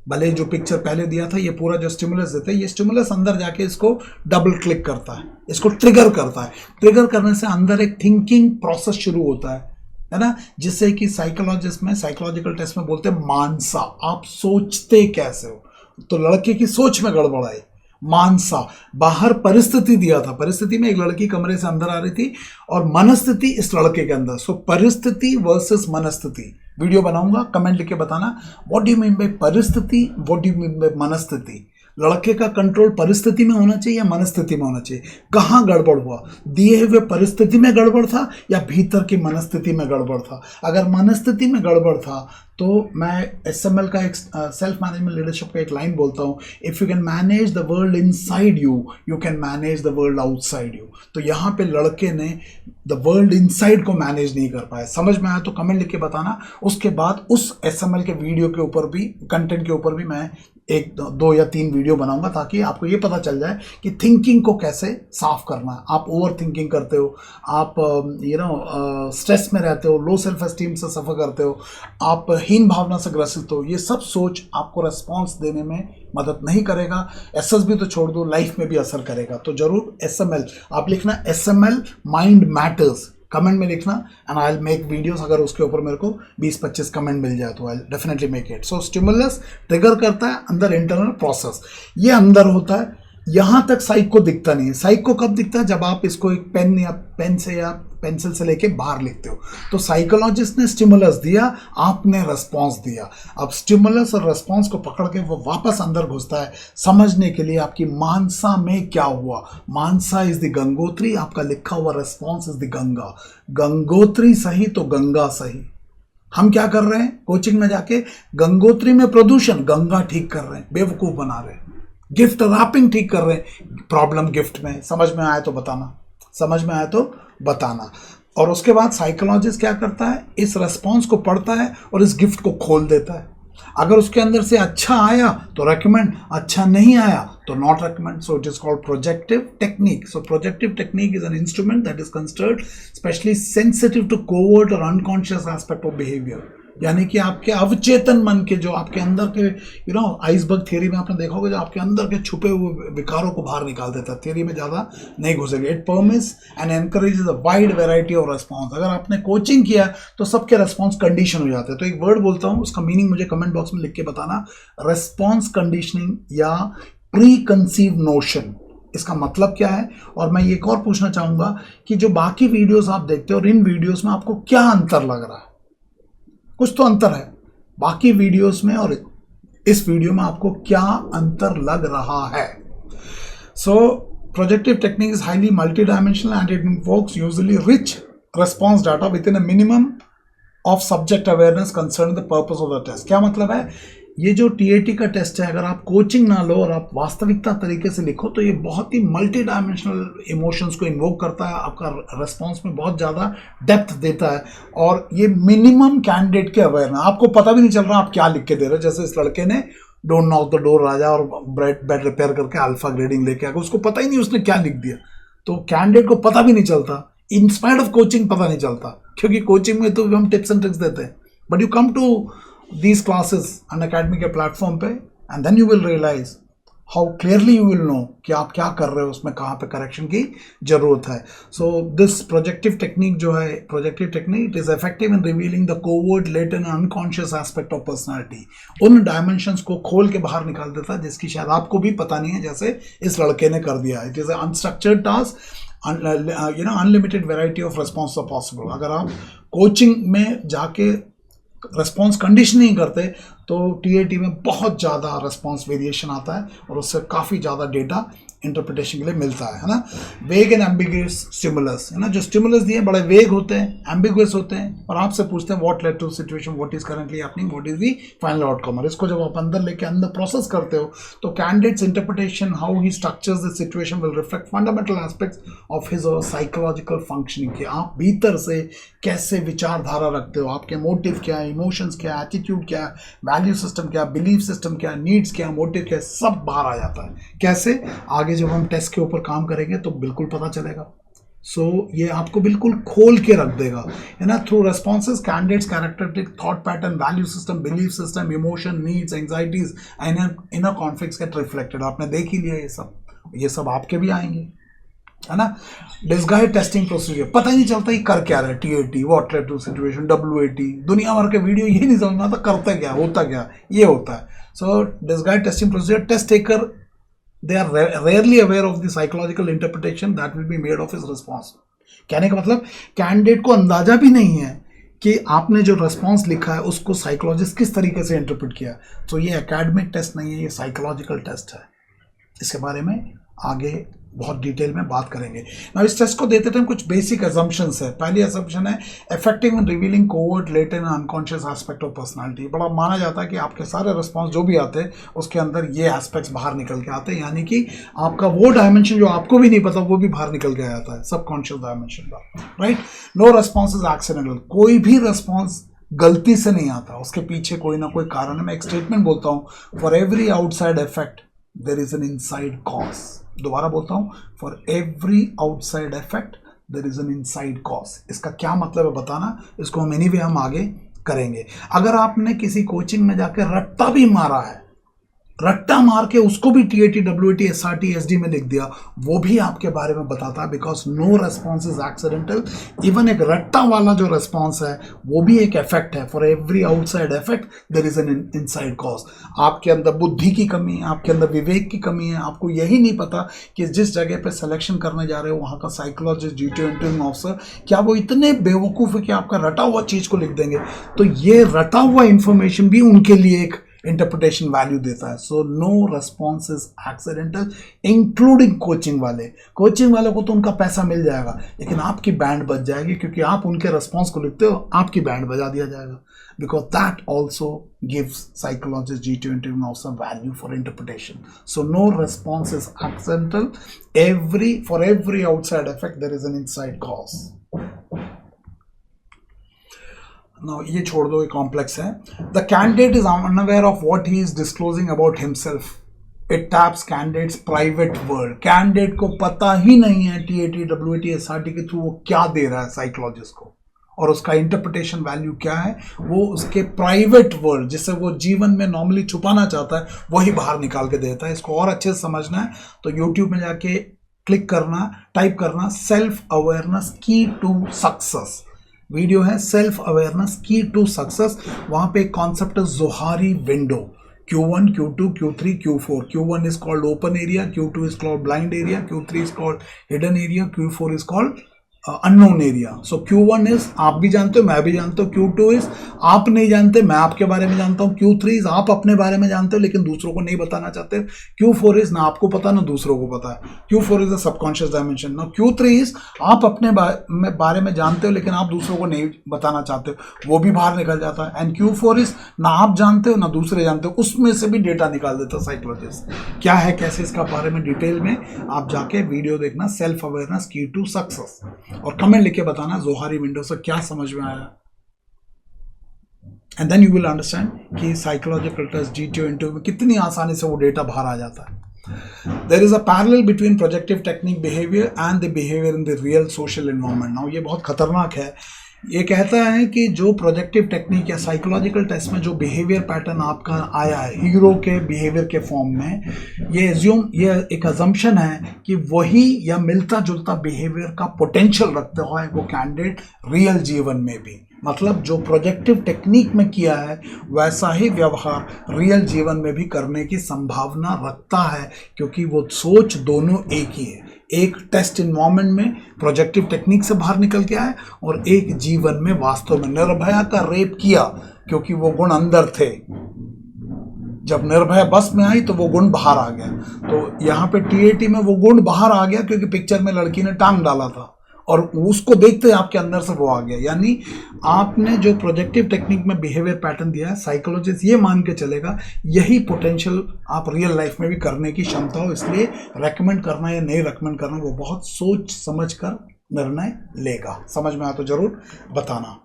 भले जो पिक्चर पहले दिया था, ये पूरा जो स्टिमुलस देता है, ये स्टिमुलस अंदर जाके इसको डबल क्लिक करता है, इसको ट्रिगर करता है। ट्रिगर करने से अंदर एक थिंकिंग प्रोसेस शुरू होता है ना, जिससे कि साइकोलॉजिस्ट में, साइकोलॉजिकल टेस्ट में बोलते हैं मानसा, आप सोचते कैसे हो। तो लड़के की सोच में गड़बड़ आई। मानसा, बाहर परिस्थिति दिया था, परिस्थिति में एक लड़की कमरे से अंदर आ रही थी और मनस्थिति इस लड़के के अंदर। सो परिस्थिति वर्सेस मनस्थिति वीडियो बनाऊंगा, कमेंट लिख के बताना what do you mean by paristhiti, what do you mean by manasthiti. लड़के का कंट्रोल परिस्थिति में होना चाहिए या मनस्थिति में होना चाहिए? कहाँ गड़बड़ हुआ? दिए हुए परिस्थिति में गड़बड़ था या भीतर की मनस्थिति में गड़बड़ था? अगर मनस्थिति में गड़बड़ था तो मैं SML का एक सेल्फ मैनेजमेंट लीडरशिप का एक लाइन बोलता हूँ, if you can manage the world inside you, you can manage the world outside you. तो यहाँ पे लड़के ने द वर्ल्ड इनसाइड को मैनेज नहीं कर पाए। समझ में आया तो कमेंट लिख के बताना। उसके बाद उस SML के वीडियो के ऊपर भी, कंटेंट के ऊपर भी मैं एक दो या तीन वीडियो बनाऊंगा, ताकि आपको ये पता चल जाए कि थिंकिंग को कैसे साफ करना है। आप ओवर थिंकिंग करते हो, आप स्ट्रेस में रहते हो, लो सेल्फ एस्टीम से सफ़र करते हो, आप हीन भावना से ग्रसित हो, ये सब सोच आपको रेस्पॉन्स देने में मदद नहीं करेगा। SSB तो छोड़ दो, लाइफ में भी असर करेगा। तो जरूर SML आप लिखना, SML माइंड मैटर्स कमेंट में लिखना, and I will make videos. अगर उसके ऊपर मेरे को 20-25 कमेंट मिल जाए तो I definitely make it. So stimulus trigger करता है अंदर इंटरनल प्रोसेस, ये अंदर होता है, यहाँ तक साइक को दिखता नहीं है। साइक को कब दिखता है? जब आप इसको एक पेन या पेन से या पेंसिल से लेके बाहर लिखते हो। तो साइकोलॉजिस्ट ने स्टिमुलस दिया, आपने रेस्पॉन्स दिया। अब स्टिमुलस और रेस्पॉन्स को पकड़ के वो वापस अंदर घुसता है समझने के लिए आपकी मानसा में क्या हुआ। मानसा इज द गंगोत्री, आपका लिखा हुआ response is the Ganga. Gangotri सही तो गंगा सही। हम क्या कर रहे हैं कोचिंग में जाके? गंगोत्री में प्रदूषण, गंगा ठीक कर रहे हैं, बेवकूफ बना रहे हैं। गिफ्ट रैपिंग ठीक कर रहे हैं, प्रॉब्लम गिफ्ट में। समझ में आया तो बताना, समझ में आया तो बताना। और उसके बाद साइकोलॉजिस्ट क्या करता है? इस रेस्पॉन्स को पढ़ता है और इस गिफ्ट को खोल देता है। अगर उसके अंदर से अच्छा आया तो रेकमेंड, अच्छा नहीं आया तो not recommend. So it is called projective technique. So projective technique is an instrument that is considered specially sensitive to covert और अनकॉन्शियस एस्पेक्ट ऑफ बिहेवियर। यानी कि आपके अवचेतन मन के, जो आपके अंदर के आइसबर्ग थ्योरी में आपने देखा होगा, जो आपके अंदर के छुपे हुए विकारों को बाहर निकाल देता है। थ्योरी में ज़्यादा नहीं घुसेगा। It permits and encourages a wide variety of response. अगर आपने कोचिंग किया तो सबके रेस्पॉन्स कंडीशन हो जाते हैं। तो एक वर्ड बोलता हूँ, उसका मीनिंग मुझे कमेंट बॉक्स में लिख के बताना। रेस्पॉन्स कंडीशनिंग या प्री कंसीव नोशन, इसका मतलब क्या है? और मैं एक और पूछना चाहूँगा कि जो बाकी वीडियोस आप देखते हो और इन वीडियोस में आपको क्या अंतर लग रहा है? कुछ तो अंतर है बाकी वीडियोस में और इस वीडियो में, आपको क्या अंतर लग रहा है? So projective technique is highly multi dimensional and it invokes usually rich response data within a minimum of subject awareness concern the purpose of the test. क्या मतलब है? ये जो TAT का टेस्ट है, अगर आप कोचिंग ना लो और आप वास्तविकता तरीके से लिखो तो ये बहुत ही मल्टी डायमेंशनल इमोशंस को इन्वोक करता है, आपका रेस्पॉन्स में बहुत ज़्यादा डेप्थ देता है, और ये मिनिमम कैंडिडेट के अवेयर है। आपको पता भी नहीं चल रहा आप क्या लिख के दे रहे हो। जैसे इस लड़के ने डोंट नॉक द डोर राजा और बेड रिपेयर करके अल्फा ग्रेडिंग लेके आ गया, उसको पता ही नहीं उसने क्या लिख दिया। तो कैंडिडेट को पता भी नहीं चलता, इंस्पायर्ड ऑफ कोचिंग पता नहीं चलता, क्योंकि कोचिंग में तो हम टिप्स एंड ट्रिक्स देते हैं। But you come to these classes Unacademy के प्लेटफॉर्म पे and then you will realize how clearly you will know कि आप क्या कर रहे हो, उसमें कहाँ पे करेक्शन की जरूरत है। So this projective technique जो है, projective technique is effective in revealing the covert, latent and unconscious aspect of personality। उन dimensions को खोल के बाहर निकाल देता है जिसकी शायद आपको भी पता नहीं है, जैसे इस लड़के ने कर दिया। It is an unstructured task, unlimited variety of responses are possible। अगर आप कोचिंग में जाके रेस्पॉन्स कंडीशन नहीं करते तो TAT में बहुत ज़्यादा रेस्पॉन्स वेरिएशन आता है और उससे काफ़ी ज़्यादा डेटा इंटरप्रिटेशन के लिए मिलता है ना। वेग एंड एम्बिगुअस स्टिमुलस, है ना, जो स्टिमुलस दिए बड़े वेग होते हैं, एम्बिगुअस होते हैं, और आपसे पूछते हैं what led to situation, what is currently happening, what is the final outcome. और इसको जब आप अंदर लेके अंदर प्रोसेस करते हो तो candidates interpretation, how he structures the situation will reflect fundamental aspects of his और साइकोलॉजिकल फंक्शनिंग के। आप भीतर से कैसे विचारधारा रखते हो, आपके मोटिव क्या है, इमोशंस क्या है, एटीट्यूड क्या है, वैल्यू सिस्टम क्या है, बिलीफ सिस्टम क्या है, नीड्स क्या है, मोटिव क्या है, सब बाहर आ जाता है। कैसे? आगे जब हम टेस्ट के ऊपर काम करेंगे तो बिल्कुल पता चलेगा। सो ये आपको बिल्कुल खोल के रख देगा, है ना। Through responses candidates characteristic, thought pattern, value system, belief system, emotion, needs, anxieties and inner conflicts gate reflected. आपने देख ही लिया ये सब आपके भी आएंगे, है ना। डिस्गाइज टेस्टिंग प्रोसीजर, पता ही नहीं चलता ये कर क्या रहा है। TAT, what led to situation, WAT, दुनिया भर के वीडियो ये नहीं समझ में आता करता क्या, होता क्या, ये होता है। So disguise testing procedure, test taker they are rarely aware of the psychological interpretation that will be made of his response। कहने का मतलब कैंडिडेट को अंदाजा भी नहीं है कि आपने जो रेस्पॉन्स लिखा है उसको साइकोलॉजिस्ट किस तरीके से इंटरप्रेट किया। तो ये एकेडमिक टेस्ट नहीं है, ये साइकोलॉजिकल टेस्ट है। इसके बारे में आगे बहुत डिटेल में बात करेंगे ना। इस टेस्ट को देते टाइम कुछ बेसिक अजम्पशंस है। पहली अजम्पशन है effective in revealing covert latent and unconscious aspect of personality. बड़ा माना जाता है कि आपके सारे रिस्पॉन्स जो भी आते हैं उसके अंदर ये एस्पेक्ट्स बाहर निकल के आते हैं, यानी कि आपका वो डायमेंशन जो आपको भी नहीं पता वो भी बाहर निकल के आता है, सबकॉन्शियस डायमेंशन का, right. No response is accidental, कोई भी रिस्पॉन्स गलती से नहीं आता, उसके पीछे कोई ना कोई कारण है। मैं एक स्टेटमेंट बोलता हूँ, for every outside effect there is an inside cause. दोबारा बोलता हूँ, for every outside effect there is an inside cause. इसका क्या मतलब है बताना, इसको हम एनीवे हम आगे करेंगे। अगर आपने किसी कोचिंग में जाकर रट्टा भी मारा है, रट्टा मार के उसको भी TAT, WAT, SRT, SD में लिख दिया, वो भी आपके बारे में बताता है, because no response is accidental. Even एक रट्टा वाला जो रेस्पॉन्स है वो भी एक इफेक्ट है। For every outside effect there is an inside cause. आपके अंदर बुद्धि की कमी है, आपके अंदर विवेक की कमी है, आपको यही नहीं पता कि जिस जगह पे सिलेक्शन करने जा रहे हो वहाँ का साइकोलॉजिस्ट, ड्यूटी इंटरव्यू ऑफिसर, क्या वो इतने बेवकूफ़ है कि आपका रटा हुआ चीज़ को लिख देंगे। तो ये रटा हुआ इंफॉर्मेशन भी उनके लिए एक इंटरप्रिटेशन वैल्यू देता है। So no response is accidental, including coaching वाले। कोचिंग वाले को तो उनका पैसा मिल जाएगा, लेकिन आपकी बैंड बज जाएगी, क्योंकि आप उनके रेस्पॉन्स को लिखते हो, आपकी बैंड बजा दिया जाएगा, because that also gives psychologist, GTO interview officer value for interpretation. So no response is accidental, for every outside effect there is an inside cause. Now, ये छोड़ दो, ये कॉम्प्लेक्स है। The candidate is unaware of what he is disclosing about himself. It taps candidate's private world. Candidate को पता ही नहीं है TAT, WAT, SRT के थ्रू वो क्या दे रहा है साइकोलॉजिस्ट को, और उसका इंटरप्रिटेशन वैल्यू क्या है, वो उसके प्राइवेट वर्ल्ड जिसे वो जीवन में नॉर्मली छुपाना चाहता है वही बाहर निकाल के देता है। इसको और अच्छे से समझना है तो यूट्यूब में जाके क्लिक करना, टाइप करना सेल्फ अवेयरनेस की टू सक्सेस। वीडियो है सेल्फ अवेयरनेस की टू सक्सेस। वहां पे एक कॉन्सेप्ट है Johari window, Q1, Q2, Q3, Q4. Q1 is called open area, Q2 is called blind area, Q3 is called hidden area, Q4 is called unknown area. So Q1 is आप भी जानते हो, मैं भी जानता हूँ। Q2 इज आप नहीं जानते, मैं आपके बारे में जानता हूँ। Q3 इज आप अपने बारे में जानते हो लेकिन दूसरों को नहीं बताना चाहते। Q4 इज ना आपको पता ना दूसरों को पता है। Q4 is a subconscious dimension. ना Q3 इज आप अपने बारे में जानते हो लेकिन आप दूसरों को नहीं बताना चाहते हो, वो भी बाहर निकल जाता है। एंड Q4 इज ना आप जानते हो ना दूसरे जानते हो, उसमें से भी डेटा निकाल देता है साइकोलॉजिस्ट। क्या है कैसे इसका बारे में डिटेल में आप जाके वीडियो देखना, सेल्फ अवेयरनेस की टू सक्सेस, और कमेंट लिख के बताना जोहारी विंडो से क्या समझ में आया। And then you will understand कि साइकोलॉजिकल टेस्ट, GTO इंटरव्यू में कितनी आसानी से वो डेटा बाहर आ जाता है। There is a parallel between projective technique behaviour and the behaviour in the real social environment. Now ये बहुत खतरनाक है। ये कहता है कि जो प्रोजेक्टिव टेक्निक या साइकोलॉजिकल टेस्ट में जो बिहेवियर पैटर्न आपका आया है हीरो के बिहेवियर के फॉर्म में, ये एक अजम्पशन है कि वही या मिलता जुलता बिहेवियर का पोटेंशियल रखते हुए वो कैंडिडेट रियल जीवन में भी, मतलब जो प्रोजेक्टिव टेक्निक में किया है वैसा ही व्यवहार रियल जीवन में भी करने की संभावना रखता है, क्योंकि वो सोच दोनों एक ही है। एक टेस्ट इन्वायरमेंट में प्रोजेक्टिव टेक्निक से बाहर निकल के आए और एक जीवन में वास्तव में निर्भया का रेप किया क्योंकि वो गुण अंदर थे। जब निर्भया बस में आई तो वो गुण बाहर आ गया। तो यहाँ पे TAT में वो गुण बाहर आ गया क्योंकि पिक्चर में लड़की ने टांग डाला था और उसको देखते आपके अंदर से वो आ गया। यानी आपने जो प्रोजेक्टिव टेक्निक में बिहेवियर पैटर्न दिया है, साइकोलॉजिस्ट ये मान के चलेगा यही पोटेंशियल आप रियल लाइफ में भी करने की क्षमता हो, इसलिए रेकमेंड करना या नहीं रेकमेंड करना वो बहुत सोच समझ कर निर्णय लेगा। समझ में आया तो जरूर बताना।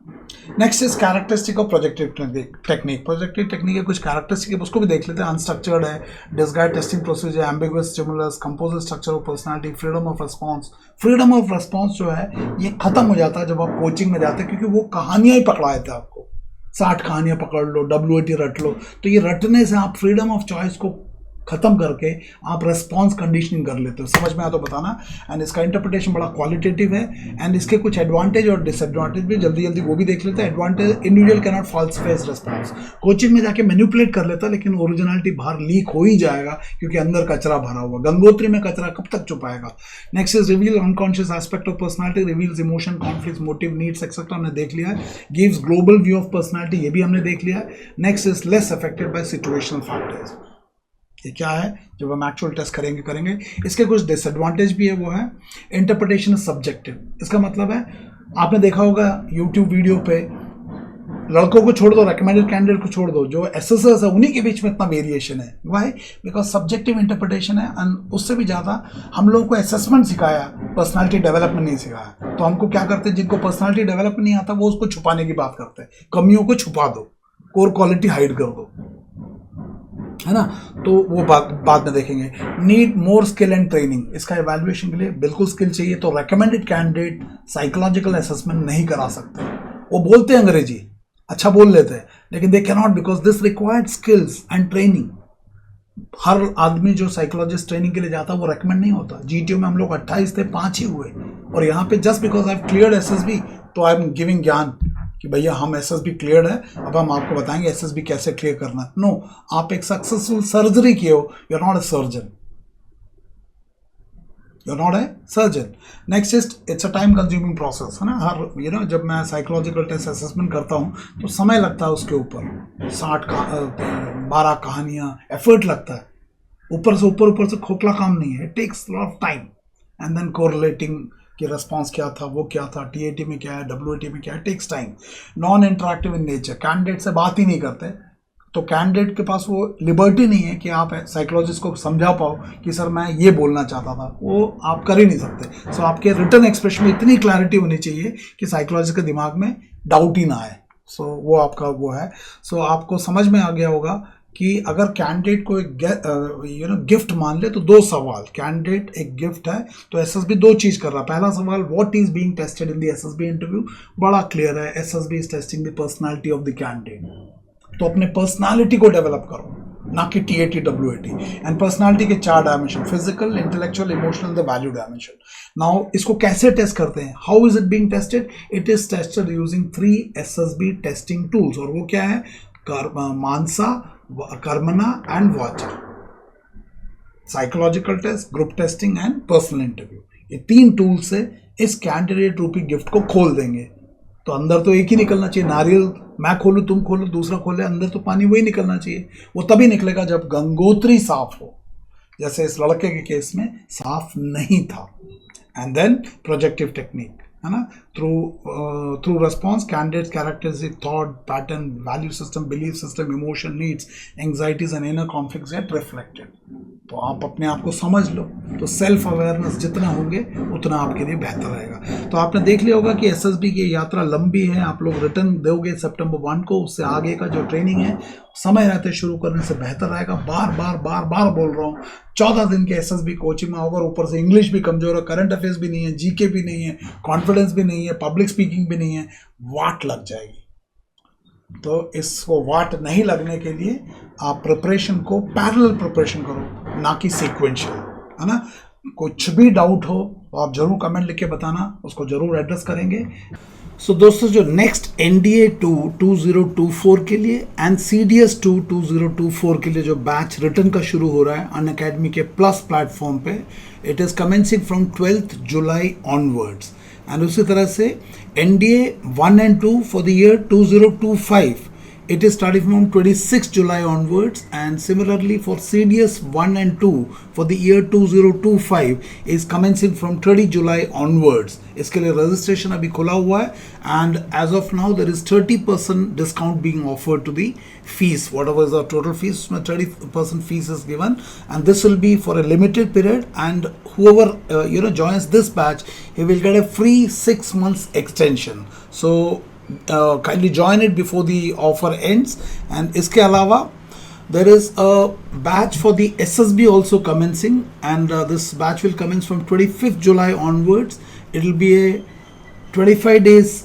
Next is characteristic of projective technique. Projective technique के कुछ कैरेक्टरिस्टिक है, उसको भी देख लेते हैं। अनस्ट्रक्चर्ड है, disguised testing procedure, ambiguous stimulus, composite structure of personality, freedom of response. Freedom of response जो है ये खत्म हो जाता है जब आप कोचिंग में जाते हैं, क्योंकि वो कहानियां ही पकड़ाए थे आपको, 60 कहानियां पकड़ लो, WAT रट लो। तो ये रटने से आप फ्रीडम ऑफ चॉइस को खत्म करके आप रेस्पॉन्स कंडीशनिंग कर लेते हो। समझ में आया तो बताना। एंड इसका इंटरप्रिटेशन बड़ा क्वालिटेटिव है एंड इसके कुछ एडवांटेज और डिसएडवांटेज भी जल्दी जल्दी वो भी देख लेते हैं। Advantage, individual can not falsify response. Coaching में जाके मैनिपुलेट कर लेता लेकिन ओरिजिनलिटी बाहर लीक हो ही जाएगा क्योंकि अंदर कचरा भरा हुआ। गंगोत्री में कचरा कब तक छुपाएगा। Next is reveal unconscious aspect of personality, reveals emotion, conflict, motive, needs etcetera हमने देख लिया है। Gives global view of personality, ये भी हमने देख लिया है। Next is less affected by situational factors, ये क्या है, जब हम एक्चुअल टेस्ट करेंगे। इसके कुछ डिसएडवांटेज भी है, वो है इंटरप्रिटेशन सब्जेक्टिव। इसका मतलब है आपने देखा होगा यूट्यूब वीडियो पे, लड़कों को छोड़ दो, रिकमेंडेड कैंडिडेट को छोड़ दो, जो एसएसएस है उन्हीं के बीच में इतना वेरिएशन है। वाई? बिकॉज सब्जेक्टिव इंटरप्रिटेशन है, एंड उससे भी ज़्यादा हम लोगों को असेसमेंट सिखाया, पर्सनालिटी डेवलपमेंट नहीं सिखाया। तो हमको क्या करते हैं, जिनको पर्सनालिटी डेवलपमेंट नहीं आता वो उसको छुपाने की बात करते हैं, कमियों को छुपा दो, कोर क्वालिटी हाइड कर दो, है ना। तो वो बाद में देखेंगे। Need more skill and training, इसका एवेल्युएशन के लिए बिल्कुल स्किल चाहिए। तो रिकमेंडेड कैंडिडेट साइकोलॉजिकल असेसमेंट नहीं करा सकते। वो बोलते हैं अंग्रेजी अच्छा बोल लेते हैं, लेकिन they cannot, because this required skills and training. हर आदमी जो साइकोलॉजिस्ट ट्रेनिंग के लिए जाता है वो रेकमेंड नहीं होता। जीटीयू में हम लोग 28 थे, 5 ही हुए, और यहाँ पे just because I have cleared SSB तो आई एम गिविंग ज्ञान कि भैया हम एसएसबी क्लियर्ड है, अब हम आपको बताएंगे एसएसबी कैसे क्लियर करना है। नो, आप एक सक्सेसफुल सर्जरी किए हो, you are not a surgeon, you're not a surgeon. Next is it's a time consuming process, है ना। हर जब मैं साइकोलॉजिकल टेस्ट असेसमेंट करता हूँ तो समय लगता है उसके ऊपर, 12 कहानियाँ, एफर्ट लगता है, ऊपर से खोखला काम नहीं है। It takes lot of time and then correlating कि रेस्पॉन्स क्या था, वो क्या था, टीएटी में क्या है, डब्ल्यूएटी में क्या है, takes time. Non interactive in nature, candidate से बात ही नहीं करते, तो कैंडिडेट के पास वो लिबर्टी नहीं है कि आप साइकोलॉजिस्ट को समझा पाओ कि सर मैं ये बोलना चाहता था, वो आप कर ही नहीं सकते। सो आपके रिटर्न एक्सप्रेशन में इतनी क्लैरिटी होनी चाहिए कि साइकोलॉजिस्ट के दिमाग में डाउट ही ना आए। सो वो आपका वो है। सो आपको समझ में आ गया होगा कि अगर कैंडिडेट को एक गिफ्ट मान ले तो 2 सवाल, कैंडिडेट एक गिफ्ट है तो एसएसबी 2 चीज़ कर रहा है। पहला सवाल, what is being tested in the SSB interview, बड़ा क्लियर है, SSB is testing the personality of the candidate. तो अपने पर्सनालिटी को डेवलप करो, ना कि टीएटी डब्ल्यूएटी। एंड पर्सनालिटी के 4 dimension, physical, intellectual, emotional, the value dimension. Now इसको कैसे टेस्ट करते हैं, how is it being tested? It is tested using 3 SSB testing tools, और वो क्या है, manasa, karmana and vacha. Psychological test, group testing and personal interview. ये 3 टूल से इस कैंडिडेट रूपी गिफ्ट को खोल देंगे। तो अंदर तो एक ही निकलना चाहिए, नारियल मैं खोलूँ, तुम खोलो, दूसरा खोले, अंदर तो पानी वही निकलना चाहिए। वो तभी निकलेगा जब गंगोत्री साफ हो, जैसे इस लड़के के केस में साफ नहीं था। एंड देन प्रोजेक्टिव टेक्निक, है ना, through response candidate characteristic, thought pattern, value system, belief system, emotion, needs, anxieties and inner conflicts gate reflected. तो आप अपने आप को समझ लो, तो सेल्फ अवेयरनेस जितना होंगे उतना आपके लिए बेहतर रहेगा। तो आपने देख लिया होगा कि एसएसबी की यात्रा लंबी है, आप लोग रिटर्न दोगे सितंबर 1 को, उससे आगे का जो ट्रेनिंग है समय रहते शुरू करने से बेहतर रहेगा। बार बार बोल रहा हूँ, 14 दिन के एसएसबी कोचिंग में होगा, ऊपर से इंग्लिश भी कमजोर है, करंट अफेयर्स भी नहीं है, जीके भी नहीं है, कॉन्फिडेंस भी नहीं है, पब्लिक स्पीकिंग भी नहीं है, वाट लग जाएगी। तो इसको वाट नहीं लगने के लिए आप प्रिपरेशन को पैरेलल प्रिपरेशन करो, ना कि सीक्वेंशियल, है ना। कुछ भी डाउट हो तो आप जरूर कमेंट लिख के बताना, उसको जरूर एड्रेस करेंगे। सो दोस्तों, जो नेक्स्ट NDA 2 2024 के लिए एंड CDS 2 2024 के लिए जो बैच रिटर्न का शुरू हो रहा है अनअकैडमी के प्लस प्लेटफॉर्म पे, it is commencing from 12th July onwards. And उसी तरह से NDA 1 and 2 for the year 2025, it is starting from 26 July onwards, and similarly for CDS 1 and 2 for the year 2025 is commencing from 30 July onwards. इसके लिए registration अभी खुला हुआ है, and as of now there is 30% discount being offered to the fees, whatever is the total fees, उसमें 30% fees is given, and this will be for a limited period, and whoever joins this batch, he will get a free 6 months extension. So kindly join it before the offer ends. And iske alawa there is a batch for the SSB also commencing, and this batch will commence from 25th July onwards. It will be a 25 days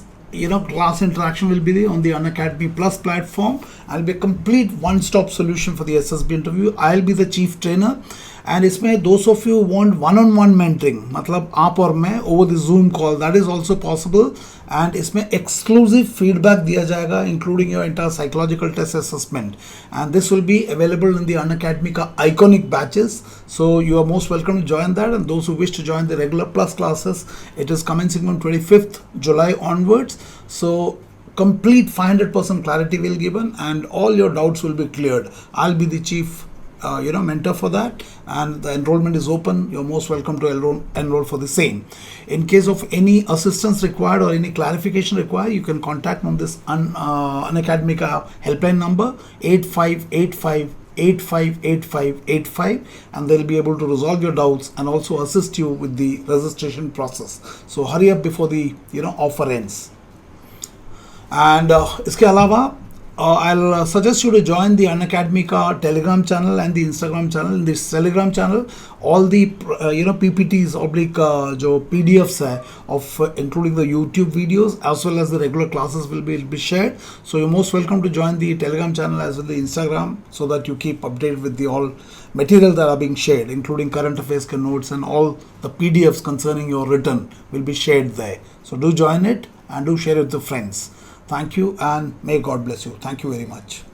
class interaction will be on the Unacademy Plus platform. I'll be a complete one-stop solution for the SSB interview. I'll be the chief trainer, and इसमें those of you who want one-on-one mentoring, मतलब आप और मैं over the Zoom call, that is also possible. And इसमें exclusive feedback दिया जाएगा, including your entire psychological test assessment. And this will be available in the Unacademy का iconic batches. So you are most welcome to join that. And those who wish to join the regular plus classes, it is commencing on 25th July onwards. So complete 500% clarity will be given, and all your doubts will be cleared. I'll be the chief mentor for that, and the enrollment is open. You're most welcome to enroll for the same. In case of any assistance required or any clarification required, you can contact on this Unacademica helpline number 8585 and they'll be able to resolve your doubts and also assist you with the registration process. So hurry up before the offer ends. And इसके अलावा I'll suggest you to join the Unacademica Telegram channel and the Instagram channel. In this Telegram channel, all the PPTs oblique जो PDFs है of including the YouTube videos as well as the regular classes will be shared. So you're most welcome to join the Telegram channel as well as the Instagram so that you keep updated with the all material that are being shared, including current affairs notes and all the PDFs concerning your written will be shared there. So do join it and do share it with your friends. Thank you and may God bless you. Thank you very much.